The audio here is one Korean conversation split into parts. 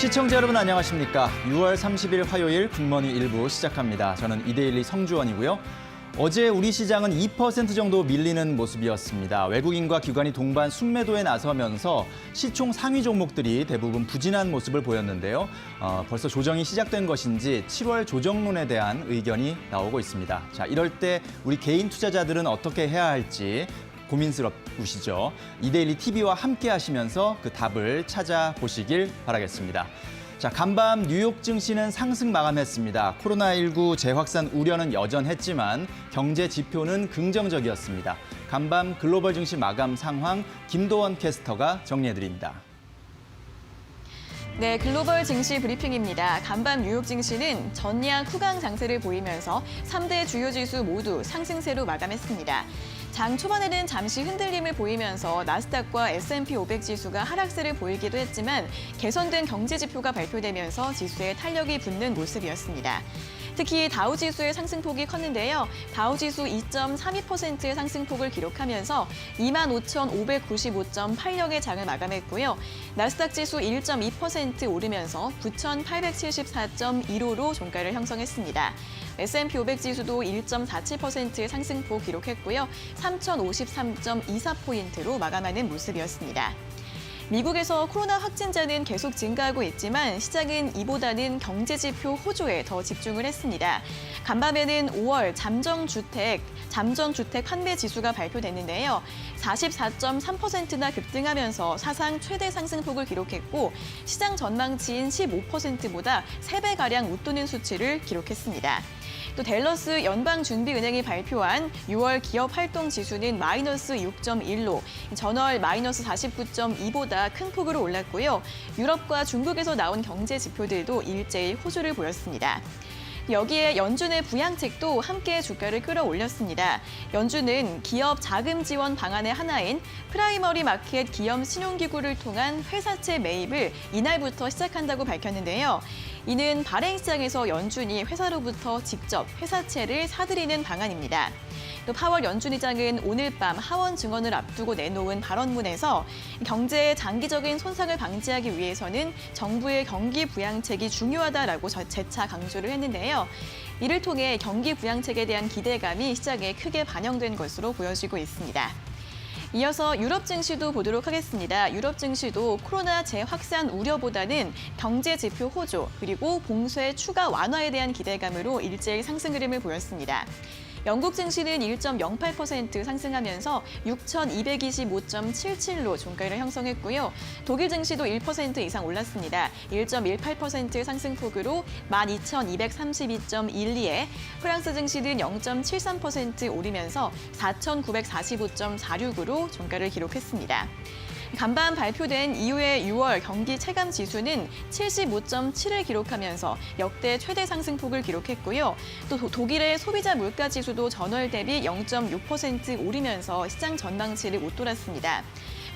시청자 여러분 안녕하십니까? 6월 30일 화요일 굿모닝 일부 시작합니다. 저는 이데일리 성주원이고요. 어제 우리 시장은 2% 정도 밀리는 모습이었습니다. 외국인과 기관이 동반 순매도에 나서면서 시총 상위 종목들이 대부분 부진한 모습을 보였는데요. 벌써 조정이 시작된 것인지 7월 조정론에 대한 의견이 나오고 있습니다. 자, 이럴 때 우리 개인 투자자들은 어떻게 해야 할지 고민스럽으시죠? 이데일리 TV와 함께 하시면서 그 답을 찾아보시길 바라겠습니다. 자, 간밤 뉴욕 증시는 상승 마감했습니다. 코로나19 재확산 우려는 여전했지만 경제 지표는 긍정적이었습니다. 간밤 글로벌 증시 마감 상황 김도원 캐스터가 정리해드립니다. 네, 글로벌 증시 브리핑입니다. 간밤 뉴욕 증시는 전량 후강 장세를 보이면서 3대 주요 지수 모두 상승세로 마감했습니다. 장 초반에는 잠시 흔들림을 보이면서 나스닥과 S&P 500 지수가 하락세를 보이기도 했지만 개선된 경제 지표가 발표되면서 지수에 탄력이 붙는 모습이었습니다. 특히 다우지수의 상승폭이 컸는데요. 다우지수 2.32%의 상승폭을 기록하면서 25,595.86의 장을 마감했고요. 나스닥 지수 1.2% 오르면서 9,874.15로 종가를 형성했습니다. S&P 500 지수도 1.47%의 상승폭 기록했고요. 3,053.24포인트로 마감하는 모습이었습니다. 미국에서 코로나 확진자는 계속 증가하고 있지만 시장은 이보다는 경제지표 호조에 더 집중을 했습니다. 간밤에는 5월 잠정주택 판매 지수가 발표됐는데요. 44.3%나 급등하면서 사상 최대 상승폭을 기록했고 시장 전망치인 15%보다 3배가량 웃도는 수치를 기록했습니다. 또 댈러스 연방준비은행이 발표한 6월 기업활동 지수는 마이너스 6.1로 전월 마이너스 49.2보다 큰 폭으로 올랐고요. 유럽과 중국에서 나온 경제 지표들도 일제히 호조를 보였습니다. 여기에 연준의 부양책도 함께 주가를 끌어올렸습니다. 연준은 기업 자금 지원 방안의 하나인 프라이머리 마켓 기업 신용기구를 통한 회사채 매입을 이날부터 시작한다고 밝혔는데요. 이는 발행 시장에서 연준이 회사로부터 직접 회사채를 사들이는 방안입니다. 또 파월 연준 의장은 오늘 밤 하원 증언을 앞두고 내놓은 발언문에서 경제의 장기적인 손상을 방지하기 위해서는 정부의 경기 부양책이 중요하다라고 재차 강조를 했는데요. 이를 통해 경기 부양책에 대한 기대감이 시장에 크게 반영된 것으로 보여지고 있습니다. 이어서 유럽 증시도 보도록 하겠습니다. 유럽 증시도 코로나 재확산 우려보다는 경제 지표 호조 그리고 봉쇄 추가 완화에 대한 기대감으로 일제히 상승 흐름을 보였습니다. 영국 증시는 1.08% 상승하면서 6,225.77로 종가를 형성했고요. 독일 증시도 1% 이상 올랐습니다. 1.18%의 상승폭으로 12,232.12에 프랑스 증시는 0.73% 오르면서 4,945.46으로 종가를 기록했습니다. 간밤 발표된 이후의 6월 경기 체감 지수는 75.7을 기록하면서 역대 최대 상승폭을 기록했고요. 또 독일의 소비자 물가 지수도 전월 대비 0.6% 오르면서 시장 전망치를 웃돌았습니다.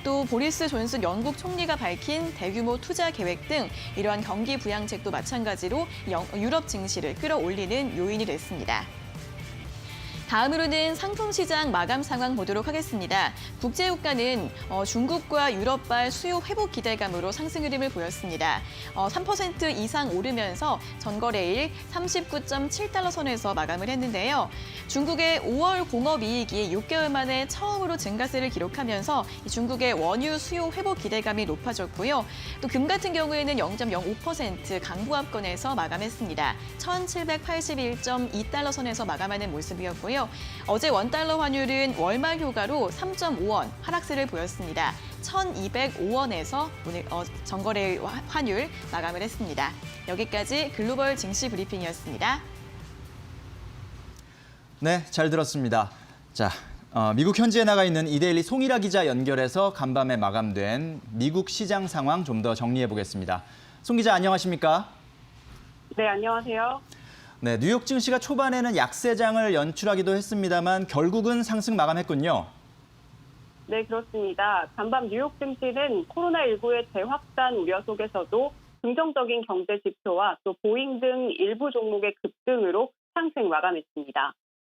또 보리스 존슨 영국 총리가 밝힌 대규모 투자 계획 등 이러한 경기 부양책도 마찬가지로 유럽 증시를 끌어올리는 요인이 됐습니다. 다음으로는 상품 시장 마감 상황 보도록 하겠습니다. 국제유가는 중국과 유럽발 수요 회복 기대감으로 상승 흐름을 보였습니다. 3% 이상 오르면서 전거래일 39.7달러 선에서 마감을 했는데요. 중국의 5월 공업이익이 6개월 만에 처음으로 증가세를 기록하면서 중국의 원유 수요 회복 기대감이 높아졌고요. 또 금 같은 경우에는 0.05% 강보합권에서 마감했습니다. 1,781.2달러 선에서 마감하는 모습이었고요. 어제 원달러 환율은 월말 효과로 3.5원 하락세를 보였습니다. 1,205원에서 오늘 전거래 환율 마감을 했습니다. 여기까지 글로벌 증시 브리핑이었습니다. 네, 잘 들었습니다. 자, 미국 현지에 나가 있는 이데일리 송일아 기자 연결해서 간밤에 마감된 미국 시장 상황 좀 더 정리해 보겠습니다. 송 기자 안녕하십니까? 네, 안녕하세요. 네, 뉴욕 증시가 초반에는 약세장을 연출하기도 했습니다만 결국은 상승 마감했군요. 네, 그렇습니다. 간밤 뉴욕 증시는 코로나19의 재확산 우려 속에서도 긍정적인 경제 지표와 또 보잉 등 일부 종목의 급등으로 상승 마감했습니다.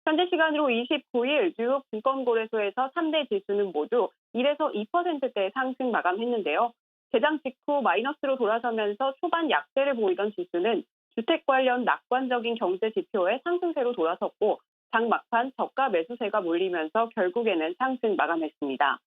현재 시간으로 29일 뉴욕 증권거래소에서 3대 지수는 모두 1에서 2%대 상승 마감했는데요. 개장 직후 마이너스로 돌아서면서 초반 약세를 보이던 지수는 주택 관련 낙관적인 경제 지표에 상승세로 돌아섰고 장 막판 저가 매수세가 몰리면서 결국에는 상승 마감했습니다.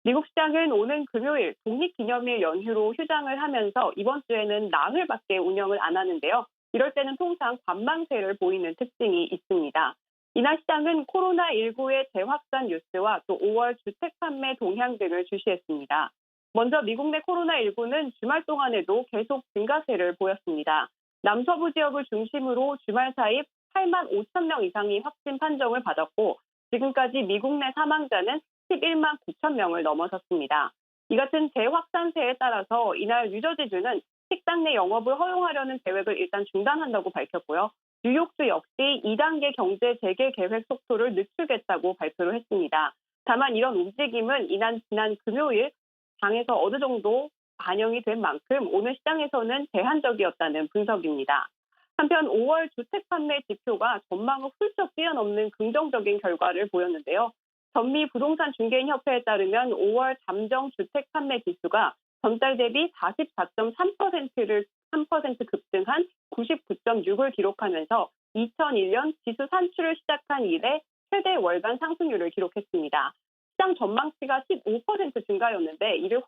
미국 시장은 오는 금요일 독립기념일 연휴로 휴장을 하면서 이번 주에는 나흘밖에 운영을 안 하는데요. 이럴 때는 통상 관망세를 보이는 특징이 있습니다. 이날 시장은 코로나19의 재확산 뉴스와 또 5월 주택 판매 동향 등을 주시했습니다. 먼저 미국 내 코로나19는 주말 동안에도 계속 증가세를 보였습니다. 남서부 지역을 중심으로 주말 사이 8만 5천 명 이상이 확진 판정을 받았고 지금까지 미국 내 사망자는 11만 9천 명을 넘어섰습니다. 이 같은 재확산세에 따라서 이날 뉴저지주는 식당 내 영업을 허용하려는 계획을 일단 중단한다고 밝혔고요. 뉴욕주 역시 2단계 경제 재개 계획 속도를 늦추겠다고 발표를 했습니다. 다만 이런 움직임은 지난 금요일 장에서 어느 정도 반영이 된 만큼 오늘 시장에서는 제한적이었다는 분석입니다. 한편 5월 주택 판매 지표가 전망을 훌쩍 뛰어넘는 긍정적인 결과를 보였는데요. 전미 부동산 중개인 협회에 따르면 5월 잠정 주택 판매 지수가 전달 대비 44.3%를 3% 급등한 99.6을 기록하면서 2001년 지수 산출을 시작한 이래 최대 월간 상승률을 기록했습니다. 시장 전망치가 15% 증가였는데 이를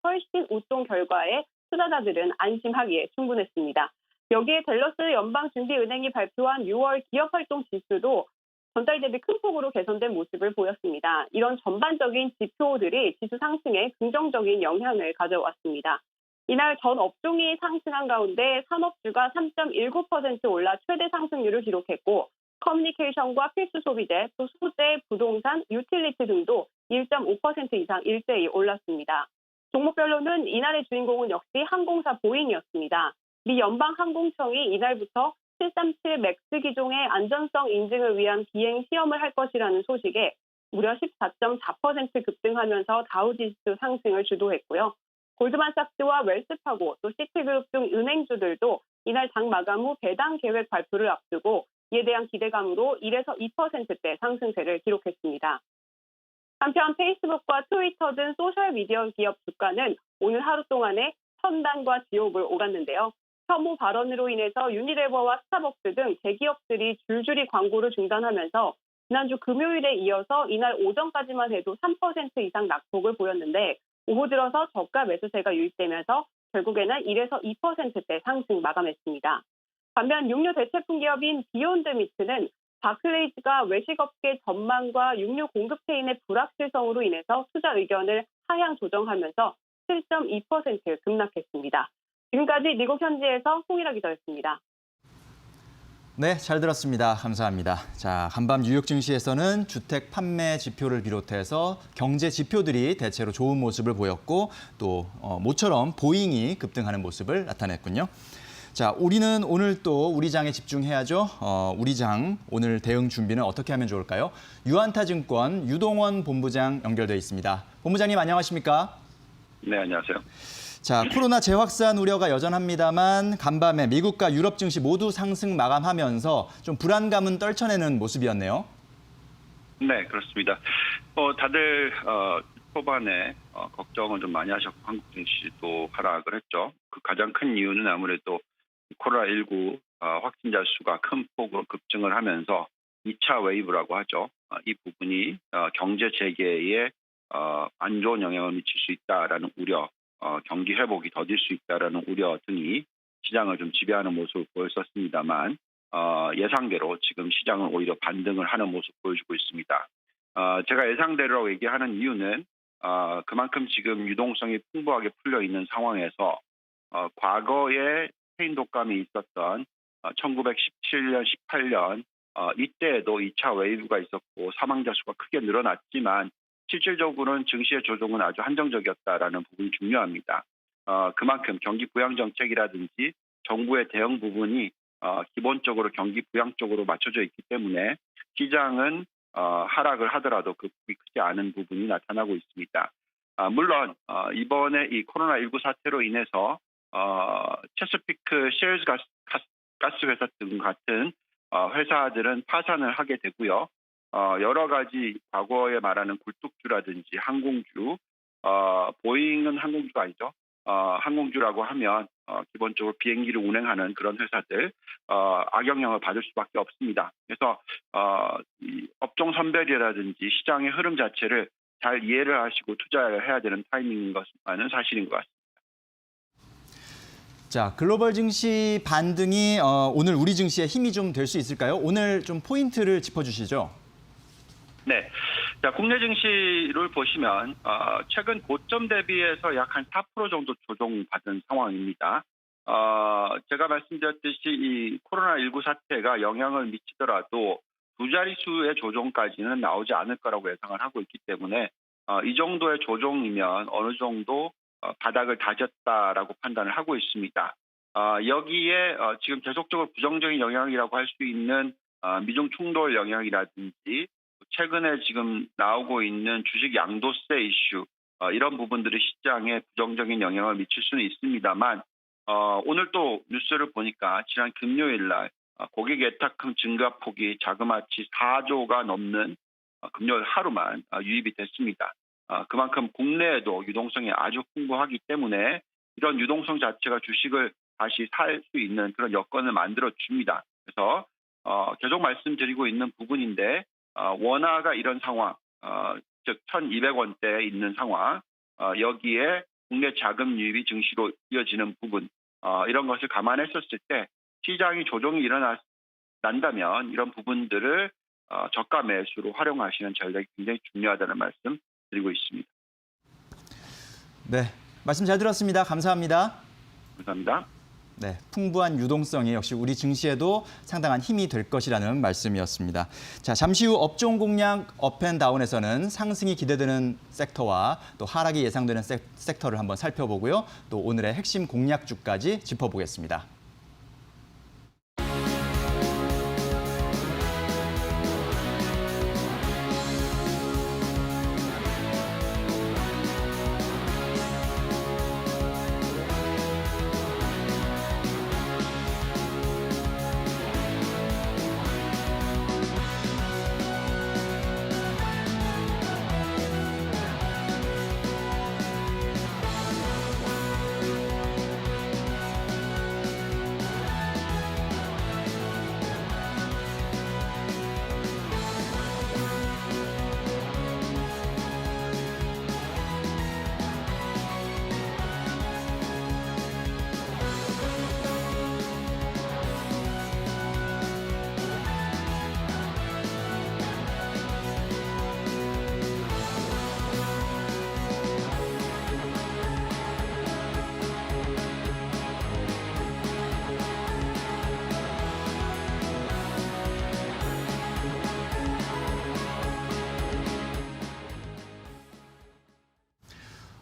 훨씬 웃돈 결과에 투자자들은 안심하기에 충분했습니다. 여기에 댈러스 연방준비은행이 발표한 6월 기업활동 지수도 전달 대비 큰 폭으로 개선된 모습을 보였습니다. 이런 전반적인 지표들이 지수 상승에 긍정적인 영향을 가져왔습니다. 이날 전 업종이 상승한 가운데 산업주가 3.19% 올라 최대 상승률을 기록했고 커뮤니케이션과 필수 소비재, 또 소재, 부동산, 유틸리티 등도 1.5% 이상 일제히 올랐습니다. 종목별로는 이날의 주인공은 역시 항공사 보잉이었습니다. 미 연방항공청이 이날부터 737 맥스 기종의 안전성 인증을 위한 비행 시험을 할 것이라는 소식에 무려 14.4% 급등하면서 다우지수 상승을 주도했고요. 골드만삭스와 웰스파고 또 시티그룹 등 은행주들도 이날 장 마감 후 배당 계획 발표를 앞두고 이에 대한 기대감으로 1에서 2%대 상승세를 기록했습니다. 한편 페이스북과 트위터 등 소셜미디어 기업 주가는 오늘 하루 동안에 천당과 지옥을 오갔는데요. 혐오 발언으로 인해서 유니레버와 스타벅스 등 대기업들이 줄줄이 광고를 중단하면서 지난주 금요일에 이어서 이날 오전까지만 해도 3% 이상 낙폭을 보였는데 오후 들어서 저가 매수세가 유입되면서 결국에는 1에서 2%대 상승 마감했습니다. 반면 육류 대체품 기업인 비욘드 미트는 바클레이즈가 외식업계 전망과 육류 공급 체인의 불확실성으로 인해서 투자 의견을 하향 조정하면서 7.2% 급락했습니다. 지금까지 미국 현지에서 송일아 기자였습니다. 네, 잘 들었습니다. 감사합니다. 자, 간밤 뉴욕 증시에서는 주택 판매 지표를 비롯해서 경제 지표들이 대체로 좋은 모습을 보였고 또 모처럼 보잉이 급등하는 모습을 나타냈군요. 자, 우리는 오늘 또 우리 장에 집중해야죠. 우리 장 오늘 대응 준비는 어떻게 하면 좋을까요? 유안타증권 유동원 본부장 연결돼 있습니다. 본부장님 안녕하십니까? 네, 안녕하세요. 자, 코로나 재확산 우려가 여전합니다만 간밤에 미국과 유럽 증시 모두 상승 마감하면서 좀 불안감은 떨쳐내는 모습이었네요. 네, 그렇습니다. 다들 초반에 걱정을 좀 많이 하셨고 한국 증시도 하락을 했죠. 그 가장 큰 이유는 아무래도 코로나19 확진자 수가 큰 폭으로 급증을 하면서 2차 웨이브라고 하죠. 이 부분이 경제 재개에 안 좋은 영향을 미칠 수 있다라는 우려, 경기 회복이 더딜 수 있다라는 우려 등이 시장을 좀 지배하는 모습을 보였었습니다만 예상대로 지금 시장은 오히려 반등을 하는 모습 보여주고 있습니다. 제가 예상대로 얘기하는 이유는 그만큼 지금 유동성이 풍부하게 풀려 있는 상황에서 과거에 스페인 독감이 있었던 1917년, 18년 이때에도 2차 웨이브가 있었고 사망자 수가 크게 늘어났지만 실질적으로는 증시의 조정은 아주 한정적이었다라는 부분이 중요합니다. 그만큼 경기 부양 정책이라든지 정부의 대응 부분이 기본적으로 경기 부양 쪽으로 맞춰져 있기 때문에 시장은 하락을 하더라도 그 폭이 크지 않은 부분이 나타나고 있습니다. 물론 이번에 이 코로나19 사태로 인해서 체스피크 셰일즈 가스 회사 등 같은 회사들은 파산을 하게 되고요. 여러 가지 과거에 말하는 굴뚝주라든지 항공주, 보잉은 항공주가 아니죠. 항공주라고 하면 기본적으로 비행기를 운행하는 그런 회사들 악영향을 받을 수밖에 없습니다. 그래서 이 업종 선별이라든지 시장의 흐름 자체를 잘 이해를 하시고 투자를 해야 되는 타이밍인 것은 사실인 것 같습니다. 자, 글로벌 증시 반등이 오늘 우리 증시에 힘이 좀 될 수 있을까요? 오늘 좀 포인트를 짚어주시죠. 네. 자, 국내 증시를 보시면 최근 고점 대비해서 약 한 4% 정도 조정받은 상황입니다. 제가 말씀드렸듯이 이 코로나19 사태가 영향을 미치더라도 두 자릿수의 조정까지는 나오지 않을 거라고 예상을 하고 있기 때문에 이 정도의 조정이면 어느 정도 바닥을 다졌다라고 판단을 하고 있습니다. 여기에 지금 계속적으로 부정적인 영향이라고 할 수 있는 미중 충돌 영향이라든지 최근에 지금 나오고 있는 주식 양도세 이슈 이런 부분들이 시장에 부정적인 영향을 미칠 수는 있습니다만 오늘 또 뉴스를 보니까 지난 금요일 날 고객 예탁금 증가폭이 자그마치 4조가 넘는 금요일 하루만 유입이 됐습니다. 그만큼 국내에도 유동성이 아주 풍부하기 때문에 이런 유동성 자체가 주식을 다시 살 수 있는 그런 여건을 만들어 줍니다. 그래서 계속 말씀드리고 있는 부분인데 원화가 이런 상황, 즉 1,200원대에 있는 상황, 여기에 국내 자금 유입이 증시로 이어지는 부분, 이런 것을 감안했었을 때 시장이 조정이 난다면 이런 부분들을 저가 매수로 활용하시는 전략이 굉장히 중요하다는 말씀 드리고 있습니다. 네, 말씀 잘 들었습니다. 감사합니다. 감사합니다. 네, 풍부한 유동성이 역시 우리 증시에도 상당한 힘이 될 것이라는 말씀이었습니다. 자, 잠시 후 업종 공략 업앤다운에서는 상승이 기대되는 섹터와 또 하락이 예상되는 섹터를 한번 살펴보고요. 또 오늘의 핵심 공략주까지 짚어보겠습니다.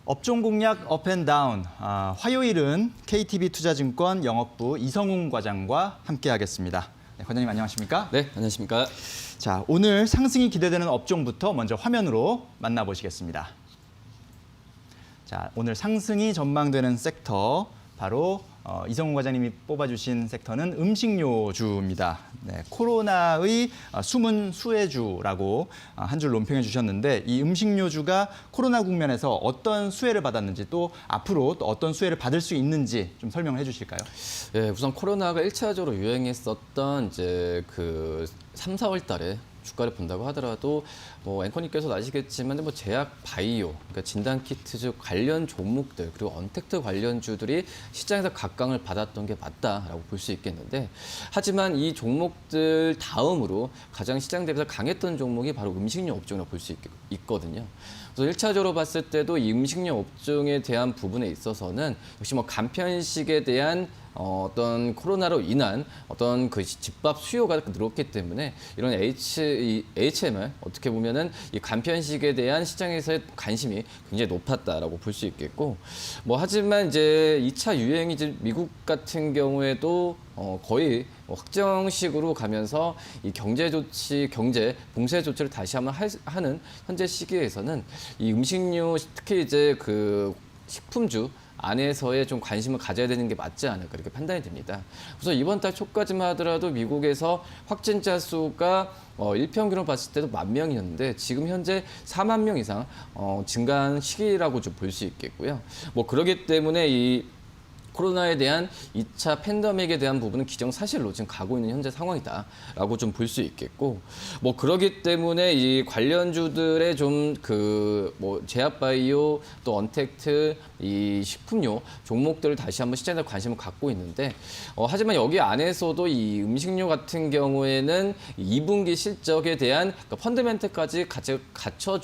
업종 공략 업앤다운, 화요일은 KTB투자증권 영업부 이성웅 과장과 함께하겠습니다. 네, 과장님 안녕하십니까? 네, 안녕하십니까? 자, 오늘 상승이 기대되는 업종부터 먼저 화면으로 만나보시겠습니다. 자, 오늘 상승이 전망되는 섹터 바로 이성훈 과장님이 뽑아주신 섹터는 음식료주입니다. 네, 코로나의 숨은 수혜주라고 한 줄 논평해 주셨는데 이 음식료주가 코로나 국면에서 어떤 수혜를 받았는지 또 앞으로 또 어떤 수혜를 받을 수 있는지 좀 설명을 해주실까요? 네, 우선 코로나가 1차적으로 유행했었던 이제 그 3, 4월 달에 주가를 본다고 하더라도 뭐 앵커님께서도 아시겠지만 뭐 제약 바이오, 그러니까 진단키트주 관련 종목들 그리고 언택트 관련주들이 시장에서 각광을 받았던 게 맞다라고 볼 수 있겠는데 하지만 이 종목들 다음으로 가장 시장 대비해서 강했던 종목이 바로 음식료 업종이라고 볼 수 있거든요. 그래서 1차적으로 봤을 때도 이 음식료 업종에 대한 부분에 있어서는 역시 뭐 간편식에 대한 어떤 코로나로 인한 어떤 그 집밥 수요가 늘었기 때문에 이런 HMR 어떻게 보면은 이 간편식에 대한 시장에서의 관심이 굉장히 높았다라고 볼 수 있겠고 뭐 하지만 이제 2차 유행이 이제 미국 같은 경우에도 거의 확정식으로 가면서 이 경제 봉쇄 조치를 다시 한번 하는 현재 시기에서는 이 음식료 특히 이제 그 식품주 안에서의 좀 관심을 가져야 되는 게 맞지 않을까 이렇게 판단이 됩니다. 우선 이번 달 초까지만 하더라도 미국에서 확진자 수가 일평균으로 봤을 때도 10,000명이었는데 지금 현재 40,000명 이상 증가한 시기라고 좀 볼 수 있겠고요. 뭐 그렇기 때문에 이 코로나에 대한 2차 팬데믹에 대한 부분은 기정사실로 지금 가고 있는 현재 상황이다라고 좀 볼 수 있겠고, 뭐 그러기 때문에 이 관련주들의 좀 뭐 제약바이오 또 언택트 이 식품료 종목들을 다시 한번 시장에 관심을 갖고 있는데, 하지만 여기 안에서도 이 음식료 같은 경우에는 2분기 실적에 대한 그러니까 펀더멘털까지 갖춰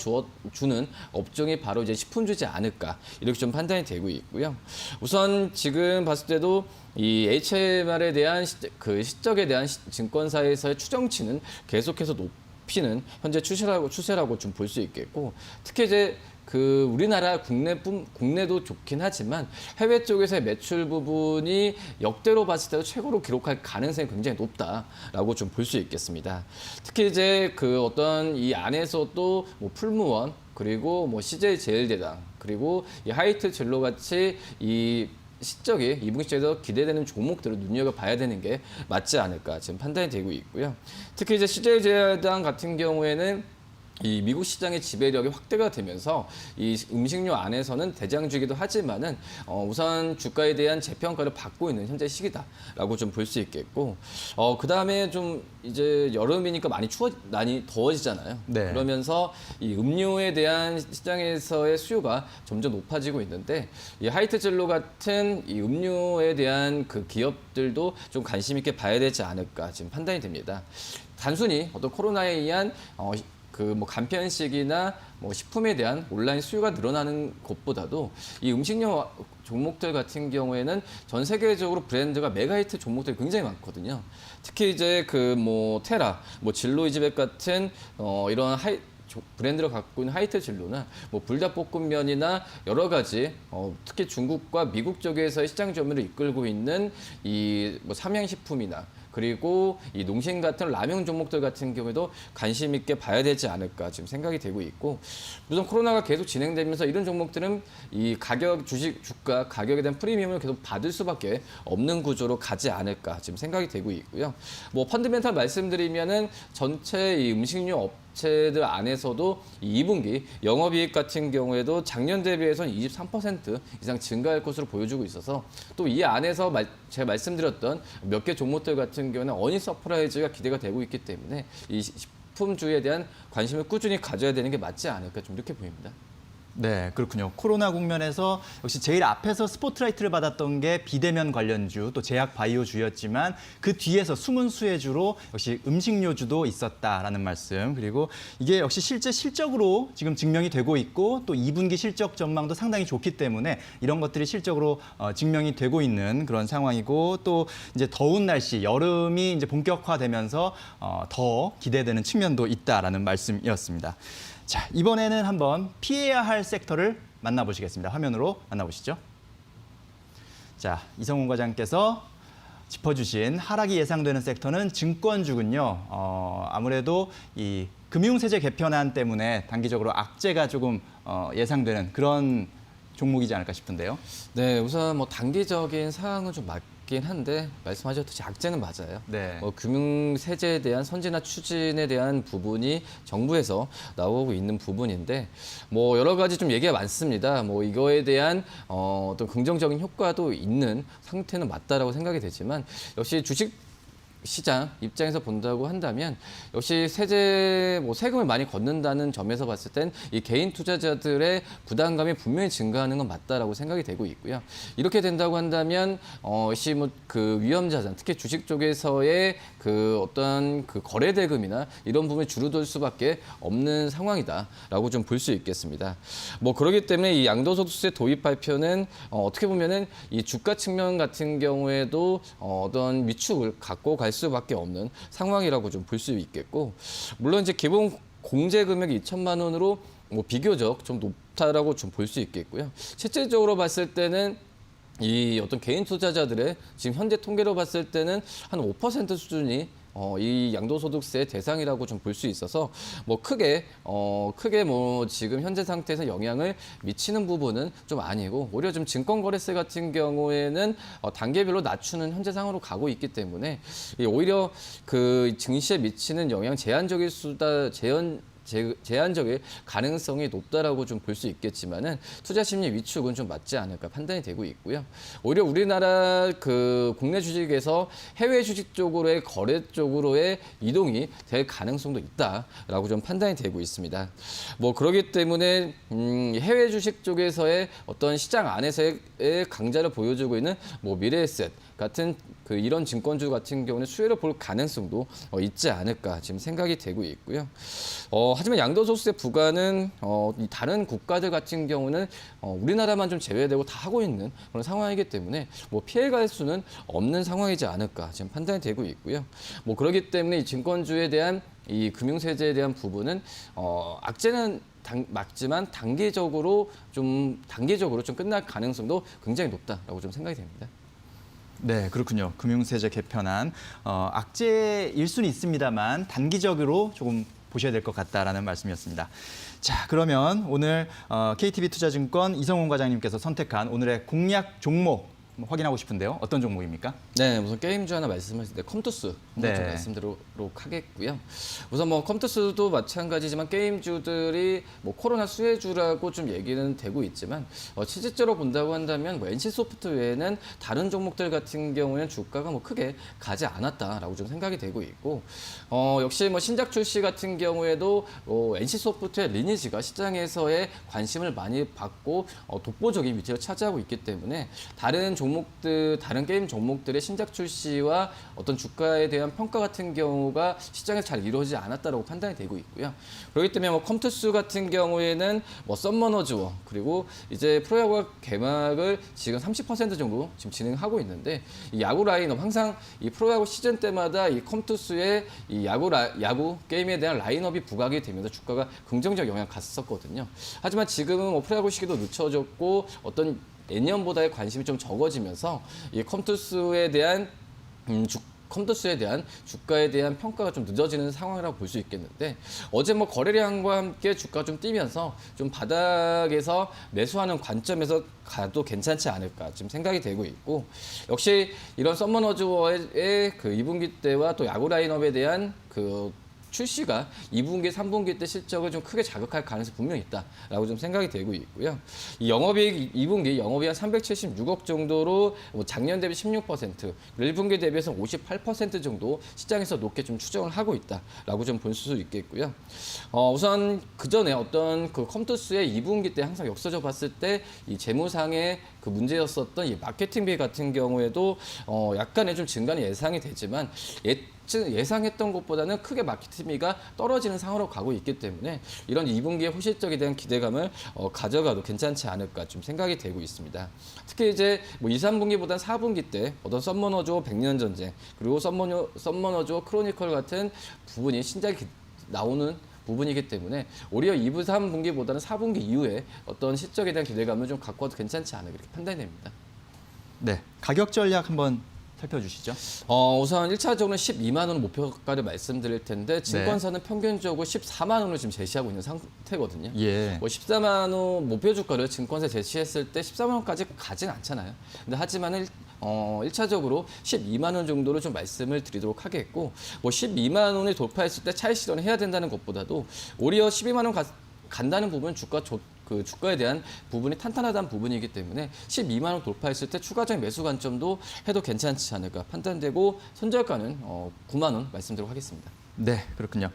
주는 업종이 바로 이제 식품주지 않을까 이렇게 좀 판단이 되고 있고요. 우선 지금 봤을 때도 이 HMR에 대한 실적에 대한 증권사에서의 추정치는 계속해서 높이는 현재 추세라고 좀 볼 수 있겠고, 특히 이제 우리나라 국내도 좋긴 하지만 해외 쪽에서의 매출 부분이 역대로 봤을 때도 최고로 기록할 가능성이 굉장히 높다라고 좀 볼 수 있겠습니다. 특히 이제 어떤 이 안에서도 뭐 풀무원 그리고 뭐 CJ 제일대당 그리고 이 하이트 진로 같이 이 실적이 2분기 시장에서 기대되는 종목들을 눈여겨봐야 되는 게 맞지 않을까 지금 판단이 되고 있고요. 특히 이제 CJ 제일대당 같은 경우에는 이 미국 시장의 지배력이 확대가 되면서 이 음식료 안에서는 대장주이기도 하지만은 우선 주가에 대한 재평가를 받고 있는 현재 시기다라고 좀 볼 수 있겠고, 그 다음에 좀 이제 여름이니까 많이 더워지잖아요. 네. 그러면서 이 음료에 대한 시장에서의 수요가 점점 높아지고 있는데, 이 하이트 진로 같은 이 음료에 대한 기업들도 좀 관심 있게 봐야 되지 않을까 지금 판단이 됩니다. 단순히 어떤 코로나에 의한 뭐 간편식이나 뭐 식품에 대한 온라인 수요가 늘어나는 것보다도 이 음식료 종목들 같은 경우에는 전 세계적으로 브랜드가 메가히트 종목들이 굉장히 많거든요. 특히 이제 뭐 테라, 뭐 진로이지백 같은 이런 브랜드를 갖고 있는 하이트 진로나 뭐 불닭볶음면이나 여러 가지 특히 중국과 미국 쪽에서의 시장 점유를 이끌고 있는 이 뭐 삼양식품이나 그리고 이 농심 같은 라면 종목들 같은 경우에도 관심 있게 봐야 되지 않을까 지금 생각이 되고 있고, 우선 코로나가 계속 진행되면서 이런 종목들은 이 주가 가격에 대한 프리미엄을 계속 받을 수밖에 없는 구조로 가지 않을까 지금 생각이 되고 있고요. 뭐 펀드멘탈 말씀드리면은 전체 이 음식료 업체들 안에서도 이 2분기 영업이익 같은 경우에도 작년 대비해서는 23% 이상 증가할 것으로 보여주고 있어서, 또 이 안에서 제가 말씀드렸던 몇 개 종목들 같은 경우는 어닝 서프라이즈가 기대가 되고 있기 때문에 이 식품주에 대한 관심을 꾸준히 가져야 되는 게 맞지 않을까 좀 이렇게 보입니다. 네, 그렇군요. 코로나 국면에서 역시 제일 앞에서 스포트라이트를 받았던 게 비대면 관련주, 또 제약 바이오주였지만 그 뒤에서 숨은 수혜주로 역시 음식료주도 있었다라는 말씀. 그리고 이게 역시 실제 실적으로 지금 증명이 되고 있고, 또 2분기 실적 전망도 상당히 좋기 때문에 이런 것들이 실적으로 증명이 되고 있는 그런 상황이고, 또 이제 더운 날씨, 여름이 이제 본격화되면서 더 기대되는 측면도 있다라는 말씀이었습니다. 자, 이번에는 한번 피해야 할 섹터를 만나보시겠습니다. 화면으로 만나보시죠. 자, 이성훈 과장께서 짚어주신 하락이 예상되는 섹터는 증권주군요. 아무래도 이 금융세제 개편안 때문에 단기적으로 악재가 조금 예상되는 그런 종목이지 않을까 싶은데요. 네, 우선 뭐 단기적인 상황은 좀 맞긴 한데 말씀하셨듯이 악재는 맞아요. 네. 금융 세제에 대한 선진화 추진에 대한 부분이 정부에서 나오고 있는 부분인데, 뭐 여러 가지 좀 얘기가 많습니다. 뭐 이거에 대한 어떤 긍정적인 효과도 있는 상태는 맞다라고 생각이 되지만, 역시 주식 시장 입장에서 본다고 한다면 역시 세금을 많이 걷는다는 점에서 봤을 땐 이 개인 투자자들의 부담감이 분명히 증가하는 건 맞다라고 생각이 되고 있고요. 이렇게 된다고 한다면 역시 뭐 위험자산, 특히 주식 쪽에서의 어떤 거래 대금이나 이런 부분이 줄어들 수밖에 없는 상황이다라고 좀 볼 수 있겠습니다. 뭐 그렇기 때문에 이 양도소득세 도입 발표는 어떻게 보면은 이 주가 측면 같은 경우에도 어떤 위축을 갖고 갈 수밖에 없는 상황이라고 좀 볼 수 있겠고, 물론 이제 기본 공제 금액이 2천만 원으로 뭐 비교적 좀 높다라고 좀 볼 수 있겠고요. 실질적으로 봤을 때는 이 어떤 개인 투자자들의 지금 현재 통계로 봤을 때는 한 5% 수준이 이 양도소득세 대상이라고 좀 볼 수 있어서 뭐 크게 뭐 지금 현재 상태에서 영향을 미치는 부분은 좀 아니고 오히려 좀 증권거래세 같은 경우에는 단계별로 낮추는 현재 상황으로 가고 있기 때문에 오히려 그 증시에 미치는 영향 제한적일 가능성이 높다라고 좀 볼 수 있겠지만은 투자 심리 위축은 좀 맞지 않을까 판단이 되고 있고요. 오히려 우리나라 그 국내 주식에서 해외 주식 쪽으로의 거래 쪽으로의 이동이 될 가능성도 있다라고 좀 판단이 되고 있습니다. 뭐 그렇기 때문에 해외 주식 쪽에서의 어떤 시장 안에서의 강자를 보여주고 있는 뭐 미래에셋 같은 그 이런 증권주 같은 경우는 수혜를 볼 가능성도 있지 않을까 지금 생각이 되고 있고요. 하지만 양도소득세 부과는 이 다른 국가들 같은 경우는 우리나라만 좀 제외되고 다 하고 있는 그런 상황이기 때문에 뭐 피해갈 수는 없는 상황이지 않을까 지금 판단이 되고 있고요. 뭐 그렇기 때문에 이 증권주에 대한 이 금융세제에 대한 부분은 악재는 맞지만 단기적으로 좀 끝날 가능성도 굉장히 높다라고 좀 생각이 됩니다. 네, 그렇군요. 금융세제 개편안 악재일 수는 있습니다만 단기적으로 조금 보셔야 될 것 같다라는 말씀이었습니다. 자, 그러면 오늘 KTB투자증권 이성훈 과장님께서 선택한 오늘의 공략 종목 확인하고 싶은데요. 어떤 종목입니까? 네, 우선 게임주 하나 말씀하실 때 컴투스 한번 좀 말씀드리도록 하겠고요. 우선 뭐 컴투스도 마찬가지지만 게임주들이 뭐 코로나 수혜주라고 좀 얘기는 되고 있지만 실질적으로 본다고 한다면 뭐 NC소프트 외에는 다른 종목들 같은 경우에는 주가가 뭐 크게 가지 않았다라고 좀 생각이 되고 있고 역시 뭐 신작 출시 같은 경우에도 NC소프트의 리니지가 시장에서의 관심을 많이 받고 독보적인 위치를 차지하고 있기 때문에 다른 게임 종목들의 신작 출시와 어떤 주가에 대한 평가 같은 경우가 시장에서 잘 이루어지지 않았다고 판단이 되고 있고요. 그렇기 때문에 뭐 컴투스 같은 경우에는 뭐 썸머너즈워 그리고 이제 프로야구가 개막을 지금 30% 정도 지금 진행하고 있는데 이 야구 라인업 항상 이 프로야구 시즌 때마다 이 컴투스의 이 야구 게임에 대한 라인업이 부각이 되면서 주가가 긍정적 영향을 갔었거든요. 하지만 지금은 뭐 프로야구 시기도 늦춰졌고 어떤 예년보다의 관심이 좀 적어지면서 이 컴투스에 대한 주가에 대한 평가가 좀 늦어지는 상황이라고 볼 수 있겠는데 어제 뭐 거래량과 함께 주가가 좀 뛰면서 좀 바닥에서 매수하는 관점에서 가도 괜찮지 않을까 지금 생각이 되고 있고 역시 이런 썸머너즈워의 그 2분기 때와 또 야구 라인업에 대한 그 출시가 2분기, 3분기 때 실적을 좀 크게 자극할 가능성이 분명히 있다라고 좀 생각이 되고 있고요. 이 영업이익 2분기 영업이익 한 376억 정도로 뭐 작년 대비 16%, 1분기 대비해서 58% 정도 시장에서 높게 좀 추정을 하고 있다라고 좀 볼 수 있겠고요. 우선 그 전에 어떤 그 컴투스의 2분기 때 항상 역사적 봤을 때 이 재무상의 그 문제였었던 이 마케팅비 같은 경우에도 약간의 좀 증가는 예상이 되지만 예상했던 것보다는 크게 마케팅비가 떨어지는 상황으로 가고 있기 때문에 이런 2분기의 호실적에 대한 기대감을 가져가도 괜찮지 않을까 좀 생각이 되고 있습니다. 특히 이제 뭐 2, 3분기보다는 4분기 때 어떤 썸머너즈워 100년 전쟁 그리고 썸머너즈워 크로니컬 같은 부분이 신작이 나오는 부분이기 때문에 오히려 2부, 3분기보다는 4분기 이후에 어떤 실적에 대한 기대감을 좀 갖고 와도 괜찮지 않을까 이렇게 판단이 됩니다. 네, 가격 전략 한번 살펴주시죠. 우선 1차적으로 12만 원 목표가를 말씀드릴 텐데 증권사는 평균적으로 14만 원을 지금 제시하고 있는 상태거든요. 예. 뭐 14만 원 목표 주가를 증권사에 제시했을 때 14만 원까지 가진 않잖아요. 근데 하지만은 1차적으로 12만 원 정도로 좀 말씀을 드리도록 하겠고 뭐 12만 원을 돌파했을 때 차익 실현을 해야 된다는 것보다도 오히려 12만 원 간다는 부분은 주가에 대한 부분이 탄탄하다는 부분이기 때문에 12만 원 돌파했을 때 추가적인 매수 관점도 해도 괜찮지 않을까 판단되고 손절가는 9만 원 말씀드리도록 하겠습니다. 네, 그렇군요.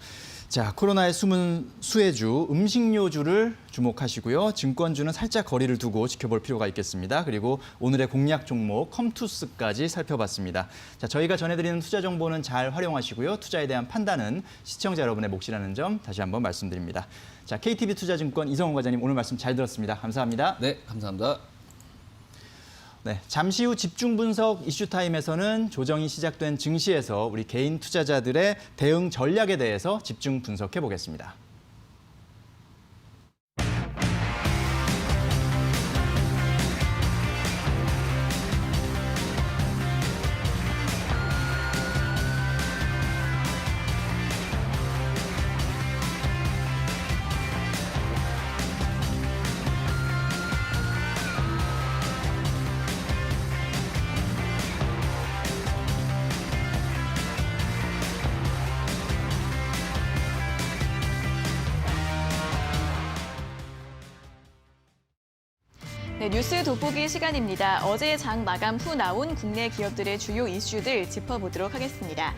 자, 코로나의 숨은 수혜주, 음식료주를 주목하시고요. 증권주는 살짝 거리를 두고 지켜볼 필요가 있겠습니다. 그리고 오늘의 공략 종목 컴투스까지 살펴봤습니다. 자, 저희가 전해드리는 투자 정보는 잘 활용하시고요. 투자에 대한 판단은 시청자 여러분의 몫이라는 점 다시 한번 말씀드립니다. 자, KTB투자증권 이성훈 과장님 오늘 말씀 잘 들었습니다. 감사합니다. 네, 감사합니다. 네, 잠시 후 집중 분석 이슈타임에서는 조정이 시작된 증시에서 우리 개인 투자자들의 대응 전략에 대해서 집중 분석해 보겠습니다. 네, 뉴스 돋보기 시간입니다. 어제 장 마감 후 나온 국내 기업들의 주요 이슈들 짚어보도록 하겠습니다.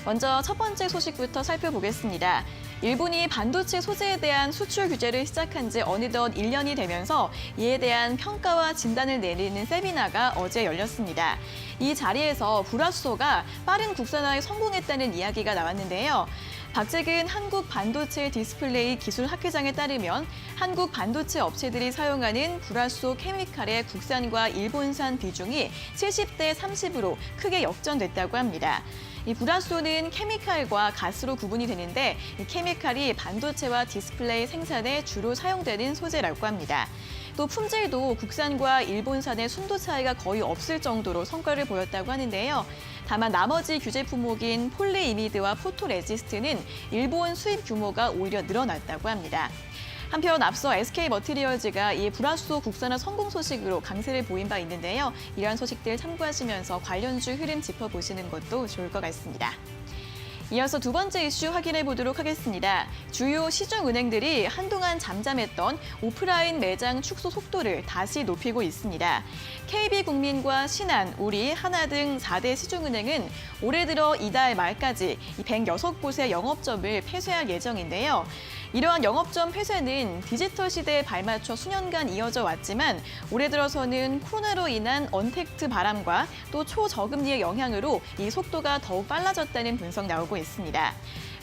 먼저 첫 번째 소식부터 살펴보겠습니다. 일본이 반도체 소재에 대한 수출 규제를 시작한 지 어느덧 1년이 되면서 이에 대한 평가와 진단을 내리는 세미나가 어제 열렸습니다. 이 자리에서 불화수소가 빠른 국산화에 성공했다는 이야기가 나왔는데요. 박재근 한국 반도체 디스플레이 기술학회장에 따르면 한국 반도체 업체들이 사용하는 불화수소 케미칼의 국산과 일본산 비중이 70대 30으로 크게 역전됐다고 합니다. 이 불화수소는 케미칼과 가스로 구분이 되는데 이 케미칼이 반도체와 디스플레이 생산에 주로 사용되는 소재라고 합니다. 또 품질도 국산과 일본산의 순도 차이가 거의 없을 정도로 성과를 보였다고 하는데요. 다만 나머지 규제 품목인 폴리이미드와 포토레지스트는 일본 수입 규모가 오히려 늘어났다고 합니다. 한편 앞서 SK머티리얼즈가 이 불화수소 국산화 성공 소식으로 강세를 보인 바 있는데요. 이러한 소식들 참고하시면서 관련주 흐름 짚어보시는 것도 좋을 것 같습니다. 이어서 두 번째 이슈 확인해 보도록 하겠습니다. 주요 시중은행들이 한동안 잠잠했던 오프라인 매장 축소 속도를 다시 높이고 있습니다. KB국민과 신한, 우리, 하나 등 4대 시중은행은 올해 들어 이달 말까지 106곳의 영업점을 폐쇄할 예정인데요. 이러한 영업점 폐쇄는 디지털 시대에 발맞춰 수년간 이어져 왔지만 올해 들어서는 코로나로 인한 언택트 바람과 또 초저금리의 영향으로 이 속도가 더욱 빨라졌다는 분석 나오고 있습니다.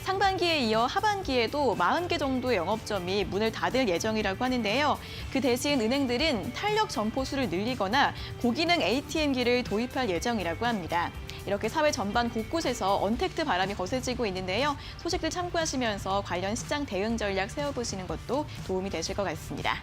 상반기에 이어 하반기에도 40개 정도의 영업점이 문을 닫을 예정이라고 하는데요. 그 대신 은행들은 탄력 점포수를 늘리거나 고기능 ATM기를 도입할 예정이라고 합니다. 이렇게 사회 전반 곳곳에서 언택트 바람이 거세지고 있는데요. 소식들 참고하시면서 관련 시장 대응 전략 세워보시는 것도 도움이 되실 것 같습니다.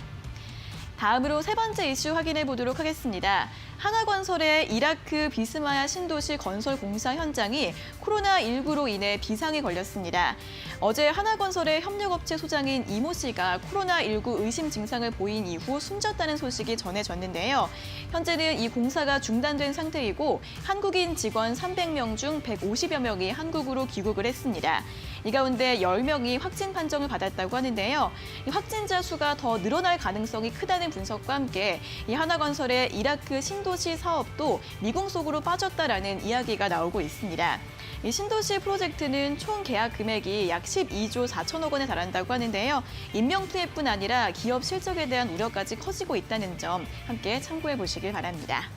다음으로 세 번째 이슈 확인해 보도록 하겠습니다. 하나건설의 이라크 비스마야 신도시 건설 공사 현장이 코로나19로 인해 비상에 걸렸습니다. 어제 하나건설의 협력업체 소장인 이모 씨가 코로나19 의심 증상을 보인 이후 숨졌다는 소식이 전해졌는데요. 현재는 이 공사가 중단된 상태이고 한국인 직원 300명 중 150여 명이 한국으로 귀국을 했습니다. 이 가운데 10명이 확진 판정을 받았다고 하는데요. 이 확진자 수가 더 늘어날 가능성이 크다는 분석과 함께 이 하나건설의 이라크 신도시 사업도 미궁 속으로 빠졌다라는 이야기가 나오고 있습니다. 이 신도시 프로젝트는 총 계약 금액이 약 12조 4천억 원에 달한다고 하는데요. 인명피해뿐 아니라 기업 실적에 대한 우려까지 커지고 있다는 점 함께 참고해 보시길 바랍니다.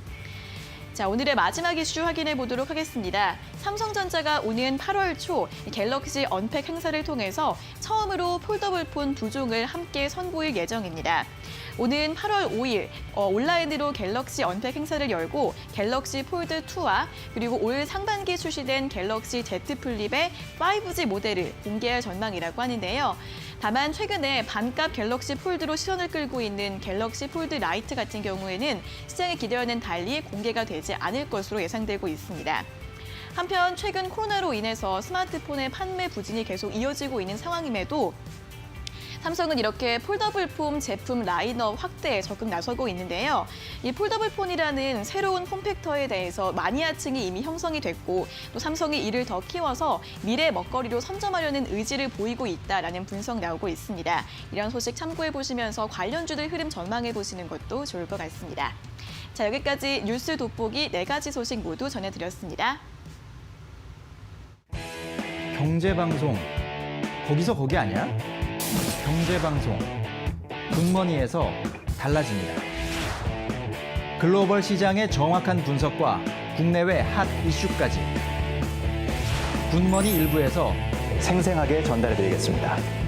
자, 오늘의 마지막 이슈 확인해 보도록 하겠습니다. 삼성전자가 오는 8월 초 갤럭시 언팩 행사를 통해서 처음으로 폴더블폰 2종을 함께 선보일 예정입니다. 오는 8월 5일 온라인으로 갤럭시 언팩 행사를 열고 갤럭시 폴드 2와 그리고 올 상반기에 출시된 갤럭시 Z 플립의 5G 모델을 공개할 전망이라고 하는데요. 다만 최근에 반값 갤럭시 폴드로 시선을 끌고 있는 갤럭시 폴드 라이트 같은 경우에는 시장의 기대와는 달리 공개가 되지 않을 것으로 예상되고 있습니다. 한편 최근 코로나로 인해서 스마트폰의 판매 부진이 계속 이어지고 있는 상황임에도 삼성은 이렇게 폴더블폰 제품 라인업 확대에 적극 나서고 있는데요. 이 폴더블폰이라는 새로운 폼팩터에 대해서 마니아층이 이미 형성이 됐고 또 삼성이 이를 더 키워서 미래 먹거리로 선점하려는 의지를 보이고 있다라는 분석 나오고 있습니다. 이런 소식 참고해 보시면서 관련주들 흐름 전망해 보시는 것도 좋을 것 같습니다. 자, 여기까지 뉴스 돋보기 4가지 소식 모두 전해드렸습니다. 경제방송, 거기서 거기 아니야? 경제방송, 굿머니에서 달라집니다. 글로벌 시장의 정확한 분석과 국내외 핫 이슈까지 굿머니 일부에서 생생하게 전달해드리겠습니다.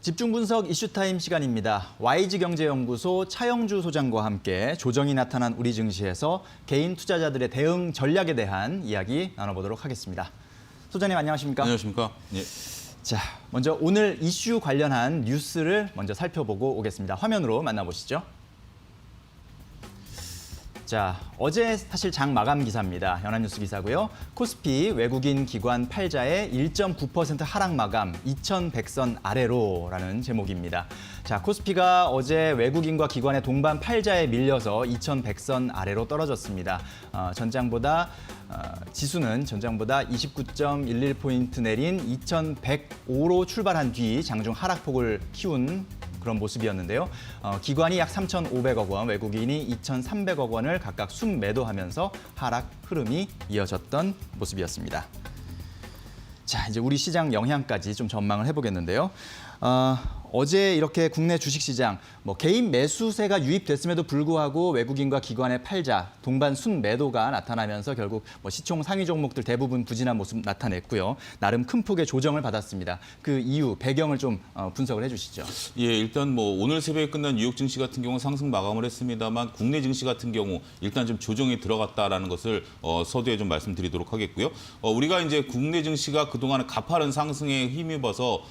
집중 분석 이슈타임 시간입니다. YG경제연구소 차영주 소장과 함께 조정이 나타난 우리 증시에서 개인 투자자들의 대응 전략에 대한 이야기 나눠보도록 하겠습니다. 소장님 안녕하십니까? 안녕하십니까? 예. 자, 먼저 오늘 이슈 관련한 뉴스를 먼저 살펴보고 오겠습니다. 화면으로 만나보시죠. 자, 어제 사실 장 마감 기사입니다. 연합뉴스 기사고요. 코스피 외국인 기관 팔자의 1.9% 하락 마감 2100선 아래로라는 제목입니다. 자, 코스피가 어제 외국인과 기관의 동반 팔자에 밀려서 2100선 아래로 떨어졌습니다. 지수는 전장보다 29.11포인트 내린 2105로 출발한 뒤 장중 하락폭을 키운 그런 모습이었는데요. 기관이 약 3,500억 원, 외국인이 2,300억 원을 각각 순매도하면서 하락 흐름이 이어졌던 모습이었습니다. 자, 이제 우리 시장 영향까지 좀 전망을 해보겠는데요. 어제 이렇게 국내 주식시장 개인 매수세가 유입됐음에도 불구하고 외국인과 기관의 팔자, 동반 순매도가 나타나면서 결국 시총 상위 종목들 대부분 부진한 모습 나타냈고요. 나름 큰 폭의 조정을 받았습니다. 그 이유, 배경을 좀 분석을 해주시죠. 예, 일단 오늘 새벽에 끝난 뉴욕 증시 같은 경우 상승 마감을 했습니다만 국내 증시 같은 경우 일단 좀 조정이 들어갔다라는 것을 서두에 좀 말씀드리도록 하겠고요. 우리가 이제 국내 증시가 그동안 가파른 상승에 힘입어서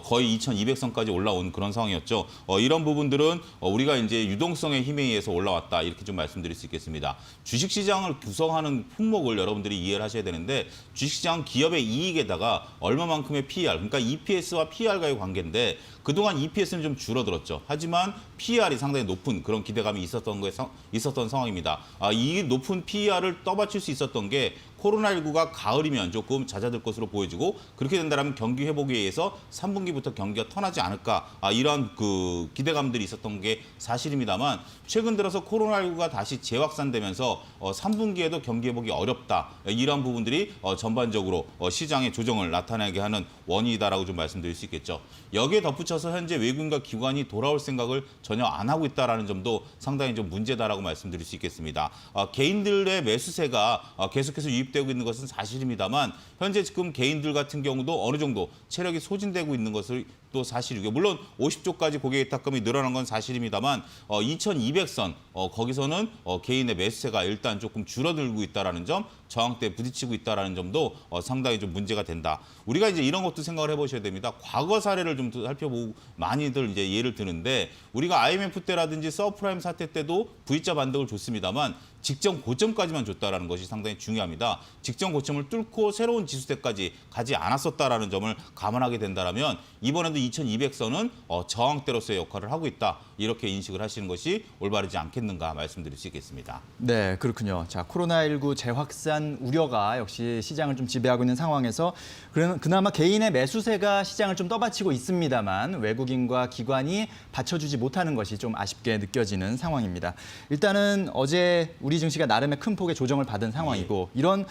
거의 2,200선까지 올라온 그런 상황이었죠. 이런 부분들은 우리가 이제 유동성의 힘에 의해서 올라왔다 이렇게 좀 말씀드릴 수 있겠습니다. 주식시장을 구성하는 품목을 여러분들이 이해를 하셔야 되는데 주식시장 기업의 이익에다가 얼마만큼의 PER, 그러니까 EPS와 PER과의 관계인데 그동안 EPS는 좀 줄어들었죠. 하지만 PER이 상당히 높은 그런 기대감이 있었던 상황입니다. 이 높은 PER을 떠받칠 수 있었던 게 코로나19가 가을이면 조금 잦아들 것으로 보여지고 그렇게 된다면 경기 회복에 의해서 3분기부터 경기가 턴하지 않을까 이런 그 기대감들이 있었던 게 사실입니다만 최근 들어서 코로나19가 다시 재확산되면서 3분기에도 경기 회복이 어렵다 이런 부분들이 전반적으로 시장의 조정을 나타나게 하는 원인이다라고 좀 말씀드릴 수 있겠죠. 여기에 덧붙여서 현재 외국인과 기관이 돌아올 생각을 전혀 안 하고 있다라는 점도 상당히 좀 문제다라고 말씀드릴 수 있겠습니다. 개인들의 매수세가 계속해서 유입되고 있는 것은 사실입니다만 현재 지금 개인들 같은 경우도 어느 정도 체력이 소진되고 있는 것을 또 사실이고요. 물론 50조까지 고객 예탁금이 늘어난 건 사실입니다만 2200선 거기서는 개인의 매수세가 일단 조금 줄어들고 있다라는 점, 저항대에 부딪히고 있다라는 점도 상당히 좀 문제가 된다. 우리가 이제 이런 것도 생각을 해보셔야 됩니다. 과거 사례를 좀 살펴보고 많이들 이제 예를 드는데 우리가 IMF 때라든지 서브프라임 사태 때도 V자 반등을 줬습니다만 직전 고점까지만 줬다라는 것이 상당히 중요합니다. 직전 고점을 뚫고 새로운 지수대까지 가지 않았었다라는 점을 감안하게 된다면 이번에도 2200선은 저항대로서의 역할을 하고 있다. 이렇게 인식을 하시는 것이 올바르지 않겠는가 말씀드릴 수 있겠습니다. 네, 그렇군요. 자, 코로나19 재확산 우려가 역시 시장을 좀 지배하고 있는 상황에서 그나마 개인의 매수세가 시장을 좀 떠받치고 있습니다만 외국인과 기관이 받쳐주지 못하는 것이 좀 아쉽게 느껴지는 상황입니다. 일단은 어제 우리 증시가 나름의 큰 폭의 조정을 받은 상황이고 이런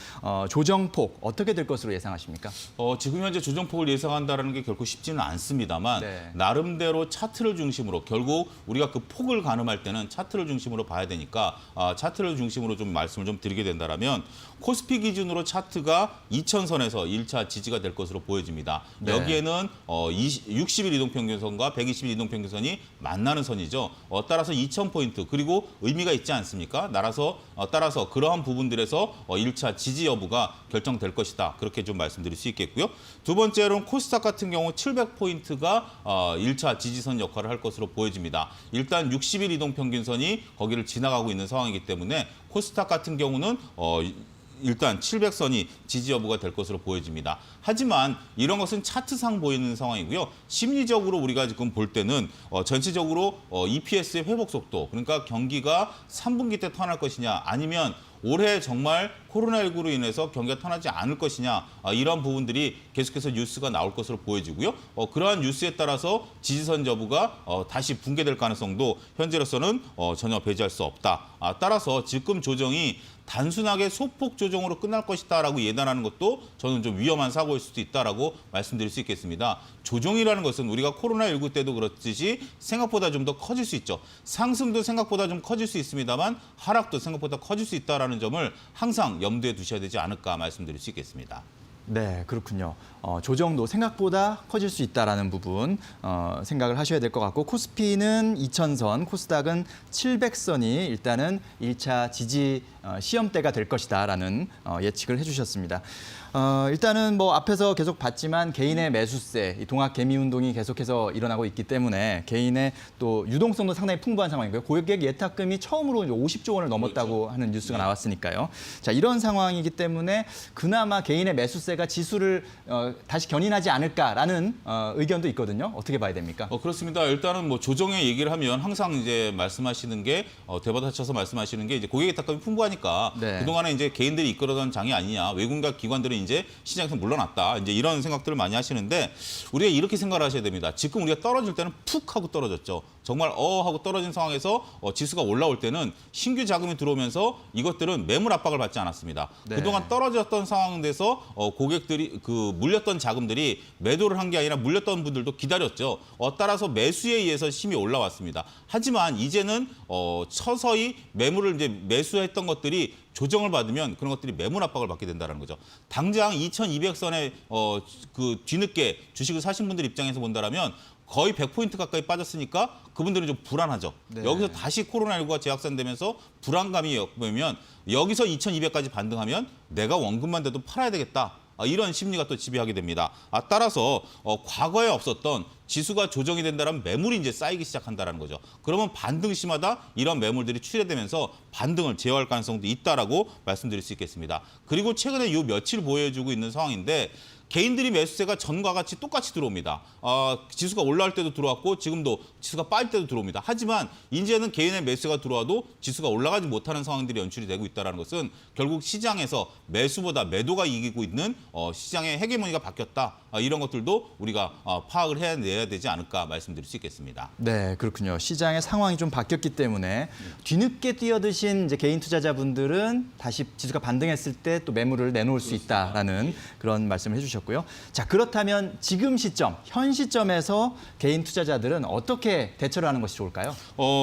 조정폭 어떻게 될 것으로 예상하십니까? 지금 현재 조정폭을 예상한다는 게 결코 쉽지는 않습니다만 네. 나름대로 차트를 중심으로 결국 우리가 그 폭을 가늠할 때는 차트를 중심으로 봐야 되니까 차트를 중심으로 좀 말씀을 좀 드리게 된다면 코스피 기준으로 차트가 2000선에서 1차 지지가 될 것으로 보여집니다. 네. 여기에는 60일 이동평균선과 120일 이동평균선이 만나는 선이죠. 따라서 2000포인트 그리고 의미가 있지 않습니까? 따라서 그러한 부분들에서 1차 지지 여부가 결정될 것이다. 그렇게 좀 말씀드릴 수 있겠고요. 두 번째로는 코스닥 같은 경우 700포인트가 1차 지지선 역할을 할 것으로 보여집니다. 일단 60일 이동평균선이 거기를 지나가고 있는 상황이기 때문에 코스닥 같은 경우는 일단 700선이 지지 여부가 될 것으로 보여집니다. 하지만 이런 것은 차트상 보이는 상황이고요. 심리적으로 우리가 지금 볼 때는 전체적으로 EPS의 회복 속도, 그러니까 경기가 3분기 때 턴할 것이냐 아니면 올해 정말 코로나19로 인해서 경기가 턴하지 않을 것이냐 이런 부분들이 계속해서 뉴스가 나올 것으로 보여지고요. 그러한 뉴스에 따라서 지지선 여부가 다시 붕괴될 가능성도 현재로서는 전혀 배제할 수 없다. 따라서 지금 조정이 단순하게 소폭 조정으로 끝날 것이다라고 예단하는 것도 저는 좀 위험한 사고일 수도 있다라고 말씀드릴 수 있겠습니다. 조정이라는 것은 우리가 코로나19 때도 그렇듯이 생각보다 좀 더 커질 수 있죠. 상승도 생각보다 좀 커질 수 있습니다만 하락도 생각보다 커질 수 있다라는 점을 항상 염두에 두셔야 되지 않을까 말씀드릴 수 있겠습니다. 네, 그렇군요. 조정도 생각보다 커질 수 있다라는 부분 생각을 하셔야 될 것 같고 코스피는 2000선, 코스닥은 700선이 일단은 1차 지지 시험대가 될 것이다라는 예측을 해주셨습니다. 일단은 뭐 앞에서 계속 봤지만 개인의 매수세, 이 동학 개미 운동이 계속해서 일어나고 있기 때문에 개인의 또 유동성도 상당히 풍부한 상황이고요. 고객 예탁금이 처음으로 50조 원을 넘었다고 하는 뉴스가 나왔으니까요. 자, 이런 상황이기 때문에 그나마 개인의 매수세가 지수를 다시 견인하지 않을까라는 의견도 있거든요. 어떻게 봐야 됩니까? 그렇습니다. 일단은 뭐 조정의 얘기를 하면 항상 이제 말씀하시는 게 대받아쳐서 말씀하시는 게 이제 고객 예탁금이 풍부하니까 네. 그동안에 이제 개인들이 이끌어던 장이 아니냐, 외국인과 기관들은 이제 시장에서 물러났다. 이제 이런 생각들을 많이 하시는데 우리가 이렇게 생각을 하셔야 됩니다. 지금 우리가 떨어질 때는 푹 하고 떨어졌죠. 정말 하고 떨어진 상황에서 지수가 올라올 때는 신규 자금이 들어오면서 이것들은 매물 압박을 받지 않았습니다. 네. 그동안 떨어졌던 상황에서 고객들이 물렸던 자금들이 매도를 한 게 아니라 물렸던 분들도 기다렸죠. 따라서 매수에 의해서 힘이 올라왔습니다. 하지만 이제는 서서히 매물을 이제 매수했던 것들이 조정을 받으면 그런 것들이 매물 압박을 받게 된다는 거죠. 당장 2200선에 그 뒤늦게 주식을 사신 분들 입장에서 본다라면 거의 100포인트 가까이 빠졌으니까 그분들은 좀 불안하죠. 네. 여기서 다시 코로나19가 재확산되면서 불안감이 보이면 여기서 2200까지 반등하면 내가 원금만 돼도 팔아야 되겠다. 이런 심리가 또 지배하게 됩니다. 따라서 과거에 없었던 지수가 조정이 된다면 매물이 이제 쌓이기 시작한다는 거죠. 그러면 반등 시마다 이런 매물들이 출회되면서 반등을 제어할 가능성도 있다라고 말씀드릴 수 있겠습니다. 그리고 최근에 요 며칠 보여주고 있는 상황인데 개인들이 매수세가 전과 같이 똑같이 들어옵니다. 지수가 올라올 때도 들어왔고 지금도 지수가 빠질 때도 들어옵니다. 하지만 이제는 개인의 매수세가 들어와도 지수가 올라가지 못하는 상황들이 연출이 되고 있다는 것은 결국 시장에서 매수보다 매도가 이기고 있는 시장의 헤게모니가 바뀌었다. 이런 것들도 우리가 파악을 해내야 되지 않을까 말씀드릴 수 있겠습니다. 네, 그렇군요. 시장의 상황이 좀 바뀌었기 때문에 뒤늦게 뛰어드신 이제 개인 투자자분들은 다시 지수가 반등했을 때 또 매물을 내놓을 수 있다라는 그런 말씀을 해주셨고요. 자, 그렇다면 지금 시점, 현 시점에서 개인 투자자들은 어떻게 대처를 하는 것이 좋을까요?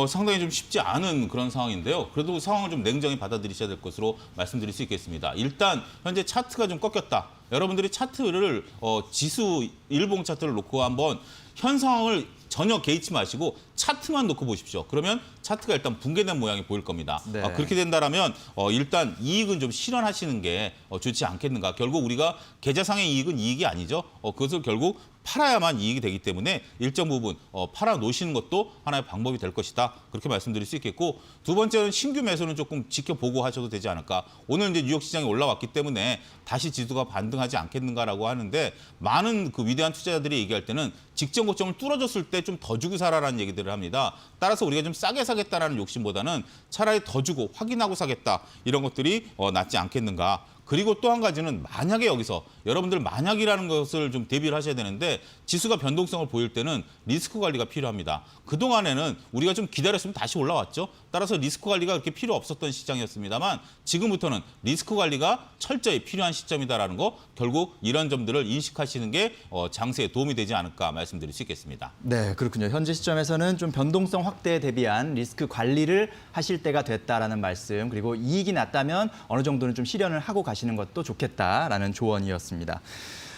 상당히 좀 쉽지 않은 그런 상황인데요. 그래도 상황을 좀 냉정히 받아들이셔야 될 것으로 말씀드릴 수 있겠습니다. 일단 현재 차트가 좀 꺾였다. 여러분들이 차트를 지수 일봉 차트를 놓고 한번 현 상황을 전혀 개의치 마시고 차트만 놓고 보십시오. 그러면 차트가 일단 붕괴된 모양이 보일 겁니다. 네. 그렇게 된다면 일단 이익은 좀 실현하시는 게 좋지 않겠는가. 결국 우리가 계좌상의 이익은 이익이 아니죠. 그것을 결국 팔아야만 이익이 되기 때문에 일정 부분 팔아 놓으시는 것도 하나의 방법이 될 것이다. 그렇게 말씀드릴 수 있겠고 두 번째는 신규 매수는 조금 지켜보고 하셔도 되지 않을까. 오늘 이제 뉴욕 시장이 올라왔기 때문에 다시 지수가 반등하지 않겠는가라고 하는데 많은 그 위대한 투자자들이 얘기할 때는 직전 고점을 뚫어줬을 때 좀 더 주고 사라라는 얘기들을 합니다. 따라서 우리가 좀 싸게 사겠다라는 욕심보다는 차라리 더 주고 확인하고 사겠다. 이런 것들이 낫지 않겠는가. 그리고 또 한 가지는 만약에 여기서 여러분들 만약이라는 것을 좀 대비를 하셔야 되는데 지수가 변동성을 보일 때는 리스크 관리가 필요합니다. 그동안에는 우리가 좀 기다렸으면 다시 올라왔죠. 따라서 리스크 관리가 그렇게 필요 없었던 시장이었습니다만 지금부터는 리스크 관리가 철저히 필요한 시점이다라는 거 결국 이런 점들을 인식하시는 게 장세에 도움이 되지 않을까 말씀드릴 수 있겠습니다. 네, 그렇군요. 현재 시점에서는 좀 변동성 확대에 대비한 리스크 관리를 하실 때가 됐다라는 말씀, 그리고 이익이 났다면 어느 정도는 좀 실현을 하고 가시는 것도 좋겠다라는 조언이었습니다.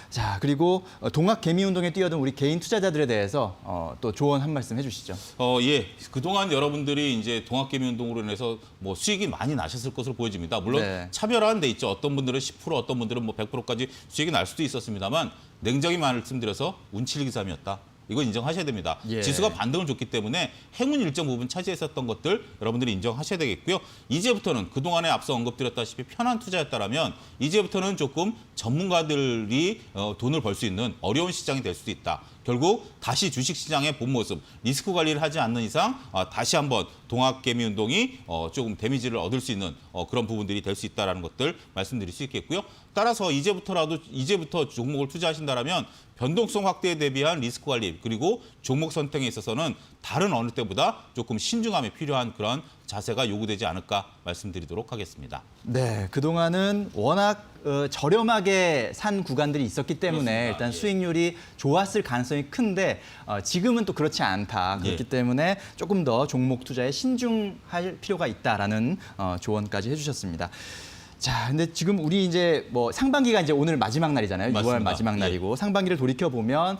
자, 그리고 동학 개미 운동에 뛰어든 우리 개인 투자자들에 대해서 또 조언 한 말씀 해주시죠. 예. 그동안 여러분들이 이제 동학개미 운동으로 인해서 뭐 수익이 많이 나셨을 것으로 보여집니다. 물론 네. 차별화는 돼 있죠. 어떤 분들은 10%, 어떤 분들은 뭐 100%까지 수익이 날 수도 있었습니다만 냉정히 말씀드려서 운칠기삼이었다. 이건 인정하셔야 됩니다. 예. 지수가 반등을 줬기 때문에 행운 일정 부분 차지했었던 것들 여러분들이 인정하셔야 되겠고요. 이제부터는 그동안에 앞서 언급드렸다시피 편한 투자였다라면 이제부터는 조금 전문가들이 돈을 벌 수 있는 어려운 시장이 될 수도 있다. 결국 다시 주식시장의 본 모습, 리스크 관리를 하지 않는 이상 다시 한번 동학개미 운동이 조금 데미지를 얻을 수 있는 그런 부분들이 될 수 있다는 것들 말씀드릴 수 있겠고요. 따라서 이제부터 종목을 투자하신다면 변동성 확대에 대비한 리스크 관리 그리고 종목 선택에 있어서는 다른 어느 때보다 조금 신중함이 필요한 그런 자세가 요구되지 않을까 말씀드리도록 하겠습니다. 네, 그동안은 워낙 저렴하게 산 구간들이 있었기 때문에 그렇습니다. 일단 예. 수익률이 좋았을 가능성이 큰데 지금은 또 그렇지 않다. 그렇기 예. 때문에 조금 더 종목 투자에 신중할 필요가 있다라는 조언까지 해주셨습니다. 자, 근데 지금 우리 이제 뭐 상반기가 이제 오늘 마지막 날이잖아요. 6월 맞습니다. 마지막 날이고 상반기를 돌이켜 보면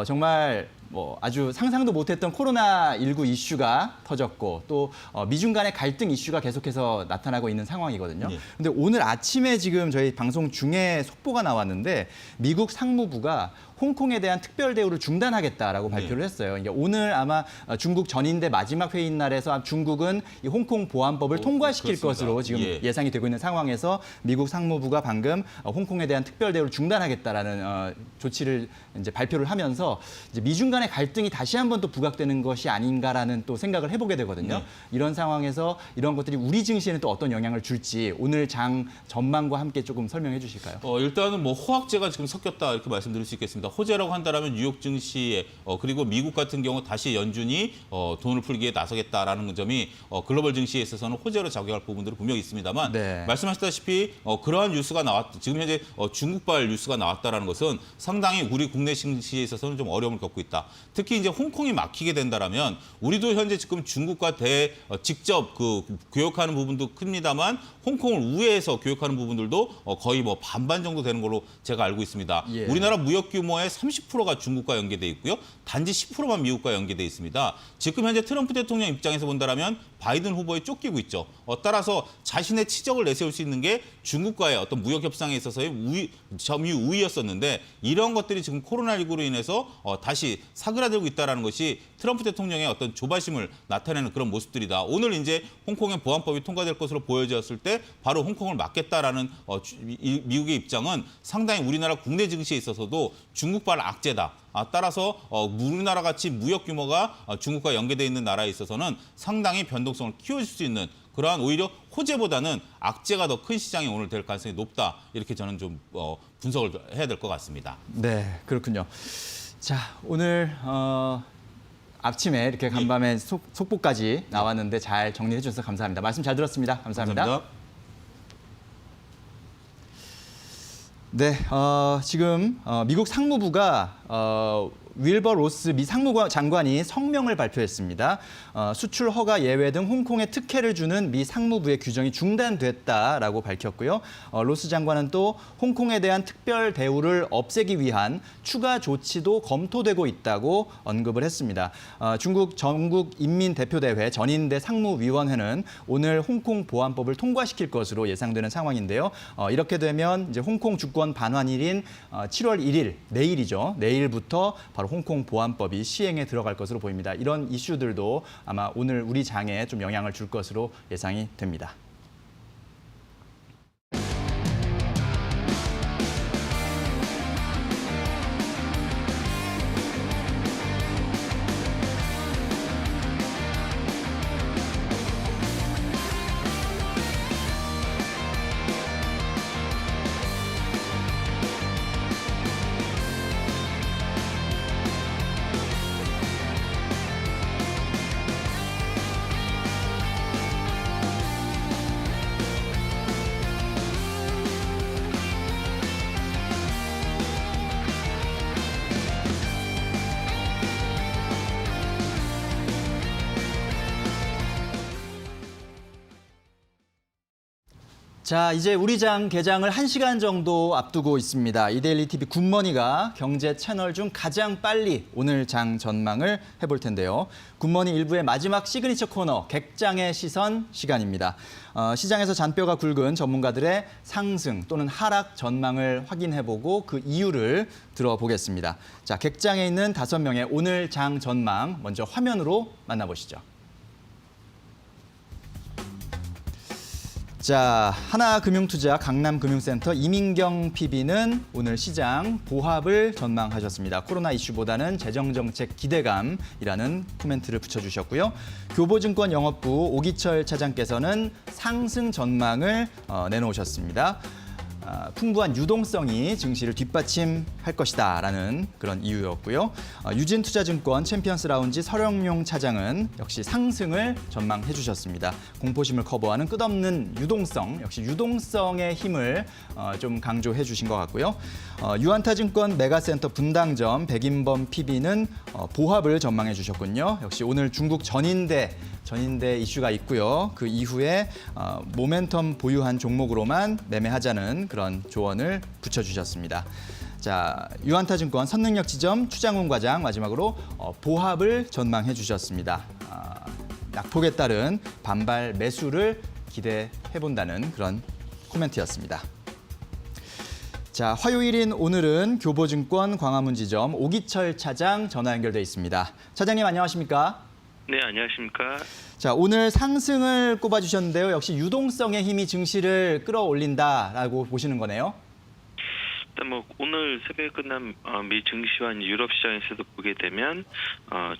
정말 뭐 아주 상상도 못했던 코로나19 이슈가 터졌고 또 미중 간의 갈등 이슈가 계속해서 나타나고 있는 상황이거든요. 예. 근데 오늘 아침에 지금 저희 방송 중에 속보가 나왔는데 미국 상무부가 홍콩에 대한 특별 대우를 중단하겠다라고 발표를 했어요. 그러니까 오늘 아마 중국 전인대 마지막 회의 날에서 중국은 이 홍콩 보안법을 통과시킬 그렇습니다. 것으로 지금 예. 예상이 되고 있는 상황에서 미국 상무부가 방금 홍콩에 대한 특별 대우를 중단하겠다라는 조치를 이제 발표를 하면서 이제 미중 간의 갈등이 다시 한번 또 부각되는 것이 아닌가라는 또 생각을 해보게 되거든요. 네. 이런 상황에서 이런 것들이 우리 증시에는 또 어떤 영향을 줄지 오늘 장 전망과 함께 조금 설명해 주실까요? 일단은 뭐 호황제가 지금 섞였다 이렇게 말씀드릴 수 있겠습니다. 호재라고 한다면 뉴욕 증시에 그리고 미국 같은 경우 다시 연준이 돈을 풀기에 나서겠다라는 점이 글로벌 증시에 있어서는 호재로 작용할 부분들은 분명히 있습니다만 네. 말씀하셨다시피 그러한 뉴스가 지금 현재 중국발 뉴스가 나왔다라는 것은 상당히 우리 국내 증시에 있어서는 좀 어려움을 겪고 있다. 특히 이제 홍콩이 막히게 된다라면 우리도 현재 지금 중국과 직접 교역하는 부분도 큽니다만 홍콩을 우회해서 교역하는 부분들도 거의 뭐 반반 정도 되는 걸로 제가 알고 있습니다. 예. 우리나라 무역 규모의 30%가 중국과 연계돼 있고요. 단지 10%만 미국과 연계돼 있습니다. 지금 현재 트럼프 대통령 입장에서 본다면 바이든 후보에 쫓기고 있죠. 따라서 자신의 치적을 내세울 수 있는 게 중국과의 어떤 무역 협상에 있어서의 점유 우위였었는데 이런 것들이 지금 코로나19로 인해서 다시 사그라들고 있다는 것이 트럼프 대통령의 어떤 조바심을 나타내는 그런 모습들이다. 오늘 이제 홍콩의 보안법이 통과될 것으로 보여졌을 때 바로 홍콩을 막겠다라는 미국의 입장은 상당히 우리나라 국내 증시에 있어서도 중국발 악재다. 따라서 우리나라 같이 무역 규모가 중국과 연계되어 있는 나라에 있어서는 상당히 변동성을 키워줄 수 있는 그러한 오히려 호재보다는 악재가 더 큰 시장이 오늘 될 가능성이 높다. 이렇게 저는 좀 분석을 해야 될 것 같습니다. 네, 그렇군요. 자, 오늘 아침에 이렇게 간밤에 속보까지 나왔는데 잘 정리해 주셔서 감사합니다. 말씀 잘 들었습니다. 감사합니다. 네, 지금 미국 상무부가 윌버 로스 미 상무장관이 성명을 발표했습니다. 수출 허가 예외 등 홍콩에 특혜를 주는 미 상무부의 규정이 중단됐다라고 밝혔고요. 로스 장관은 또 홍콩에 대한 특별 대우를 없애기 위한 추가 조치도 검토되고 있다고 언급을 했습니다. 중국 전국인민대표대회 전인대 상무위원회는 오늘 홍콩 보안법을 통과시킬 것으로 예상되는 상황인데요. 이렇게 되면 이제 홍콩 주권 반환일인 7월 1일 내일이죠. 내일부터 바로 홍콩 보안법이 시행에 들어갈 것으로 보입니다. 이런 이슈들도 아마 오늘 우리 장에 좀 영향을 줄 것으로 예상이 됩니다. 자, 이제 우리 장 개장을 1시간 정도 앞두고 있습니다. 이데일리 TV 굿머니가 경제 채널 중 가장 빨리 오늘 장 전망을 해볼 텐데요. 굿머니 1부의 마지막 시그니처 코너 객장의 시선 시간입니다. 시장에서 잔뼈가 굵은 전문가들의 상승 또는 하락 전망을 확인해보고 그 이유를 들어보겠습니다. 자, 객장에 있는 5명의 오늘 장 전망 먼저 화면으로 만나보시죠. 자, 하나금융투자 강남금융센터 이민경 PB는 오늘 시장 보합을 전망하셨습니다. 코로나 이슈보다는 재정정책 기대감이라는 코멘트를 붙여주셨고요. 교보증권 영업부 오기철 차장께서는 상승 전망을 내놓으셨습니다. 풍부한 유동성이 증시를 뒷받침할 것이다라는 그런 이유였고요. 유진투자증권 챔피언스 라운지 설영용 차장은 역시 상승을 전망해 주셨습니다. 공포심을 커버하는 끝없는 유동성, 역시 유동성의 힘을 좀 강조해 주신 것 같고요. 유한타증권 메가센터 분당점 백인범 PB는 보합을 전망해 주셨군요. 역시 오늘 중국 전인대 전인대 이슈가 있고요. 그 이후에 모멘텀 보유한 종목으로만 매매하자는 그런 조언을 붙여주셨습니다. 자, 유한타증권 선능력 지점 추장훈 과장 마지막으로 보합을 전망해 주셨습니다. 약폭에 따른 반발 매수를 기대해 본다는 그런 코멘트였습니다. 자, 화요일인 오늘은 교보증권 광화문 지점 오기철 차장 전화 연결돼 있습니다. 차장님 안녕하십니까? 네, 안녕하십니까? 자, 오늘 상승을 꼽아주셨는데요. 역시 유동성의 힘이 증시를 끌어올린다라고 보시는 거네요. 일단 오늘 새벽에 끝난 미 증시와 유럽 시장에서도 보게 되면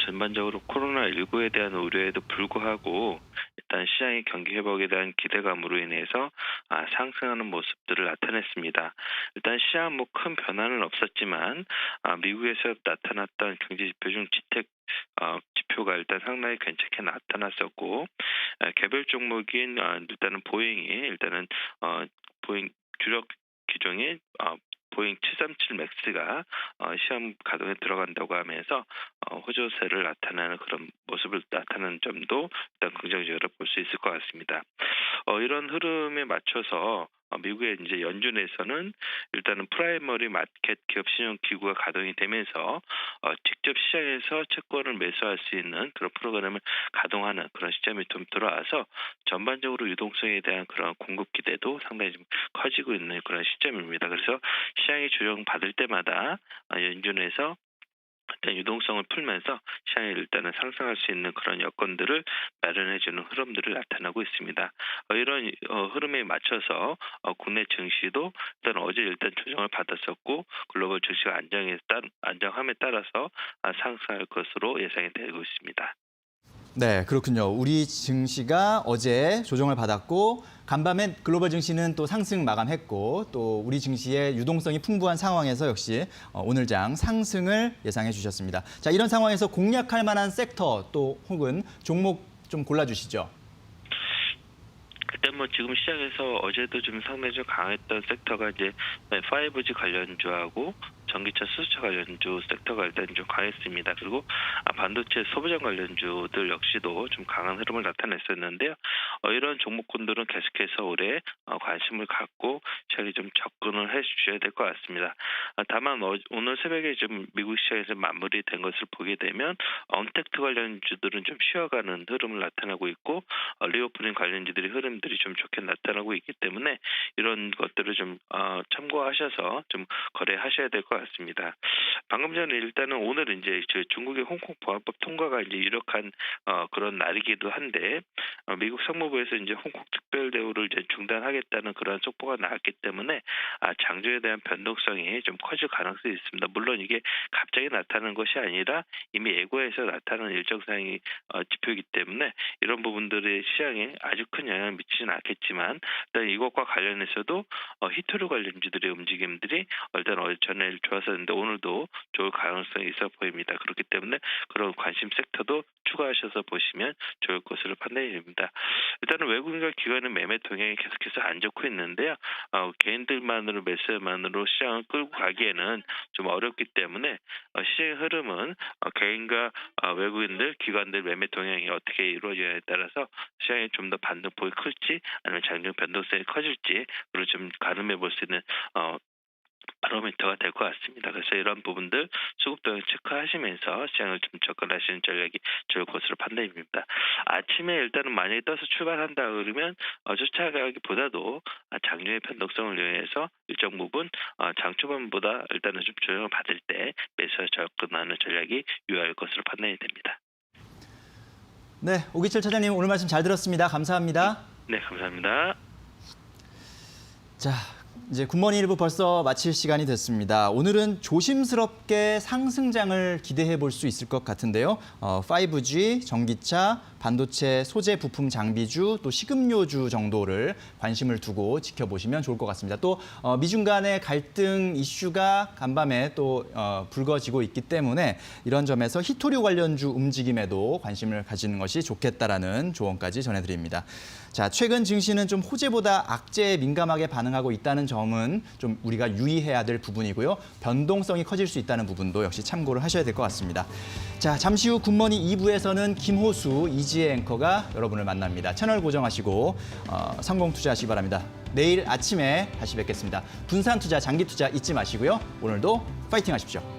전반적으로 코로나19에 대한 우려에도 불구하고 일단 시장의 경기 회복에 대한 기대감으로 인해서 상승하는 모습들을 나타냈습니다. 일단 시장 큰 변화는 없었지만 미국에서 나타났던 경제 지표 중 지택 지표가 일단 상당히 괜찮게 나타났었고 개별 종목인 일단은 보잉이 일단은 보잉 주력 기종인 보잉 737 맥스가 시험 가동에 들어간다고 하면서 호조세를 나타내는 그런 모습을 나타내는 점도 일단 긍정적으로 볼 수 있을 것 같습니다. 이런 흐름에 맞춰서 미국의 이제 연준에서는 일단은 프라이머리 마켓 기업 신용 기구가 가동이 되면서 직접 시장에서 채권을 매수할 수 있는 그런 프로그램을 가동하는 그런 시점이 좀 들어와서 전반적으로 유동성에 대한 그런 공급 기대도 상당히 좀 커지고 있는 그런 시점입니다. 그래서 시장이 조정 받을 때마다 연준에서 일단 유동성을 풀면서 시장이 일단은 상승할 수 있는 그런 여건들을 마련해주는 흐름들을 나타나고 있습니다. 이런 흐름에 맞춰서 국내 증시도 일단 어제 일단 조정을 받았었고 글로벌 증시가 안정함에 따라서 상승할 것으로 예상이 되고 있습니다. 네, 그렇군요. 우리 증시가 어제 조정을 받았고 간밤에 글로벌 증시는 또 상승 마감했고 또 우리 증시의 유동성이 풍부한 상황에서 역시 오늘 장 상승을 예상해 주셨습니다. 자, 이런 상황에서 공략할 만한 섹터 또 혹은 종목 좀 골라주시죠. 일단 지금 시장에서 어제도 좀 상당히 좀 강했던 섹터가 이제 5G 관련주하고 전기차 수소차 관련주 섹터가 일단 좀 강했습니다. 그리고 반도체 소부장 관련주들 역시도 좀 강한 흐름을 나타냈었는데요. 이런 종목군들은 계속해서 올해 관심을 갖고 시장에 좀 접근을 해 주셔야 될 것 같습니다. 다만 오늘 새벽에 좀 미국 시장에서 마무리된 것을 보게 되면 언택트 관련주들은 좀 쉬어가는 흐름을 나타나고 있고 리오프닝 관련주들이 흐름들이 좀 좋게 나타나고 있기 때문에 이런 것들을 좀 참고하셔서 좀 거래하셔야 될 것 같습니다. 방금 전에 일단은 오늘은 이제 중국의 홍콩 보안법 통과가 이제 유력한 그런 날이기도 한데 미국 상무부에서 이제 홍콩 특별 대우를 이제 중단하겠다는 그런 속보가 나왔기 때문에 장중에 대한 변동성이 좀 커질 가능성이 있습니다. 물론 이게 갑자기 나타나는 것이 아니라 이미 예고해서 나타나는 일정 사항이 지표이기 때문에 이런 부분들의 시장에 아주 큰 영향을 미치지는 않겠지만 일단 이것과 관련해서도 히토류 관련주들의 움직임들이 일단 어제 전에 좋았었는데 오늘도 좋을 가능성이 있어 보입니다. 그렇기 때문에 그런 관심 섹터도 추가하셔서 보시면 좋을 것으로 판단이 됩니다. 일단은 외국인과 기관의 매매 동향이 계속해서 안 좋고 있는데요. 개인들만으로 매수만으로 시장을 끌고 가기에는 좀 어렵기 때문에 시장의 흐름은 개인과 외국인들, 기관들 매매 동향이 어떻게 이루어져야에 따라서 시장이 좀 더 반등폭이 클지 아니면 장중 변동성이 커질지 그걸 좀 가늠해 볼 수 있는 바로미터가 될 것 같습니다. 그래서 이런 부분들 수급 동향 체크하시면서 시장을 좀 접근하시는 전략이 좋을 것으로 판단입니다. 아침에 일단은 만약에 떠서 출발한다 그러면 쫓아가기보다도 장중의 변동성을 이용해서 일정 부분 장 초반보다 일단은 좀 조정을 받을 때 매수에 접근하는 전략이 유효할 것으로 판단이 됩니다. 네, 오기철 차장님 오늘 말씀 잘 들었습니다. 감사합니다. 네, 감사합니다. 자, 이제 굿모닝 1부 벌써 마칠 시간이 됐습니다. 오늘은 조심스럽게 상승장을 기대해 볼 수 있을 것 같은데요. 5G, 전기차, 반도체, 소재 부품 장비주, 또 식음료주 정도를 관심을 두고 지켜보시면 좋을 것 같습니다. 또 미중 간의 갈등 이슈가 간밤에 또 불거지고 있기 때문에 이런 점에서 히토류 관련주 움직임에도 관심을 가지는 것이 좋겠다라는 조언까지 전해드립니다. 자, 최근 증시는 좀 호재보다 악재에 민감하게 반응하고 있다는 점은 좀 우리가 유의해야 될 부분이고요. 변동성이 커질 수 있다는 부분도 역시 참고를 하셔야 될 것 같습니다. 자, 잠시 후 굿모닝 2부에서는 김호수, 이지혜 앵커가 여러분을 만납니다. 채널 고정하시고 성공 투자하시기 바랍니다. 내일 아침에 다시 뵙겠습니다. 분산 투자, 장기 투자 잊지 마시고요. 오늘도 파이팅 하십시오.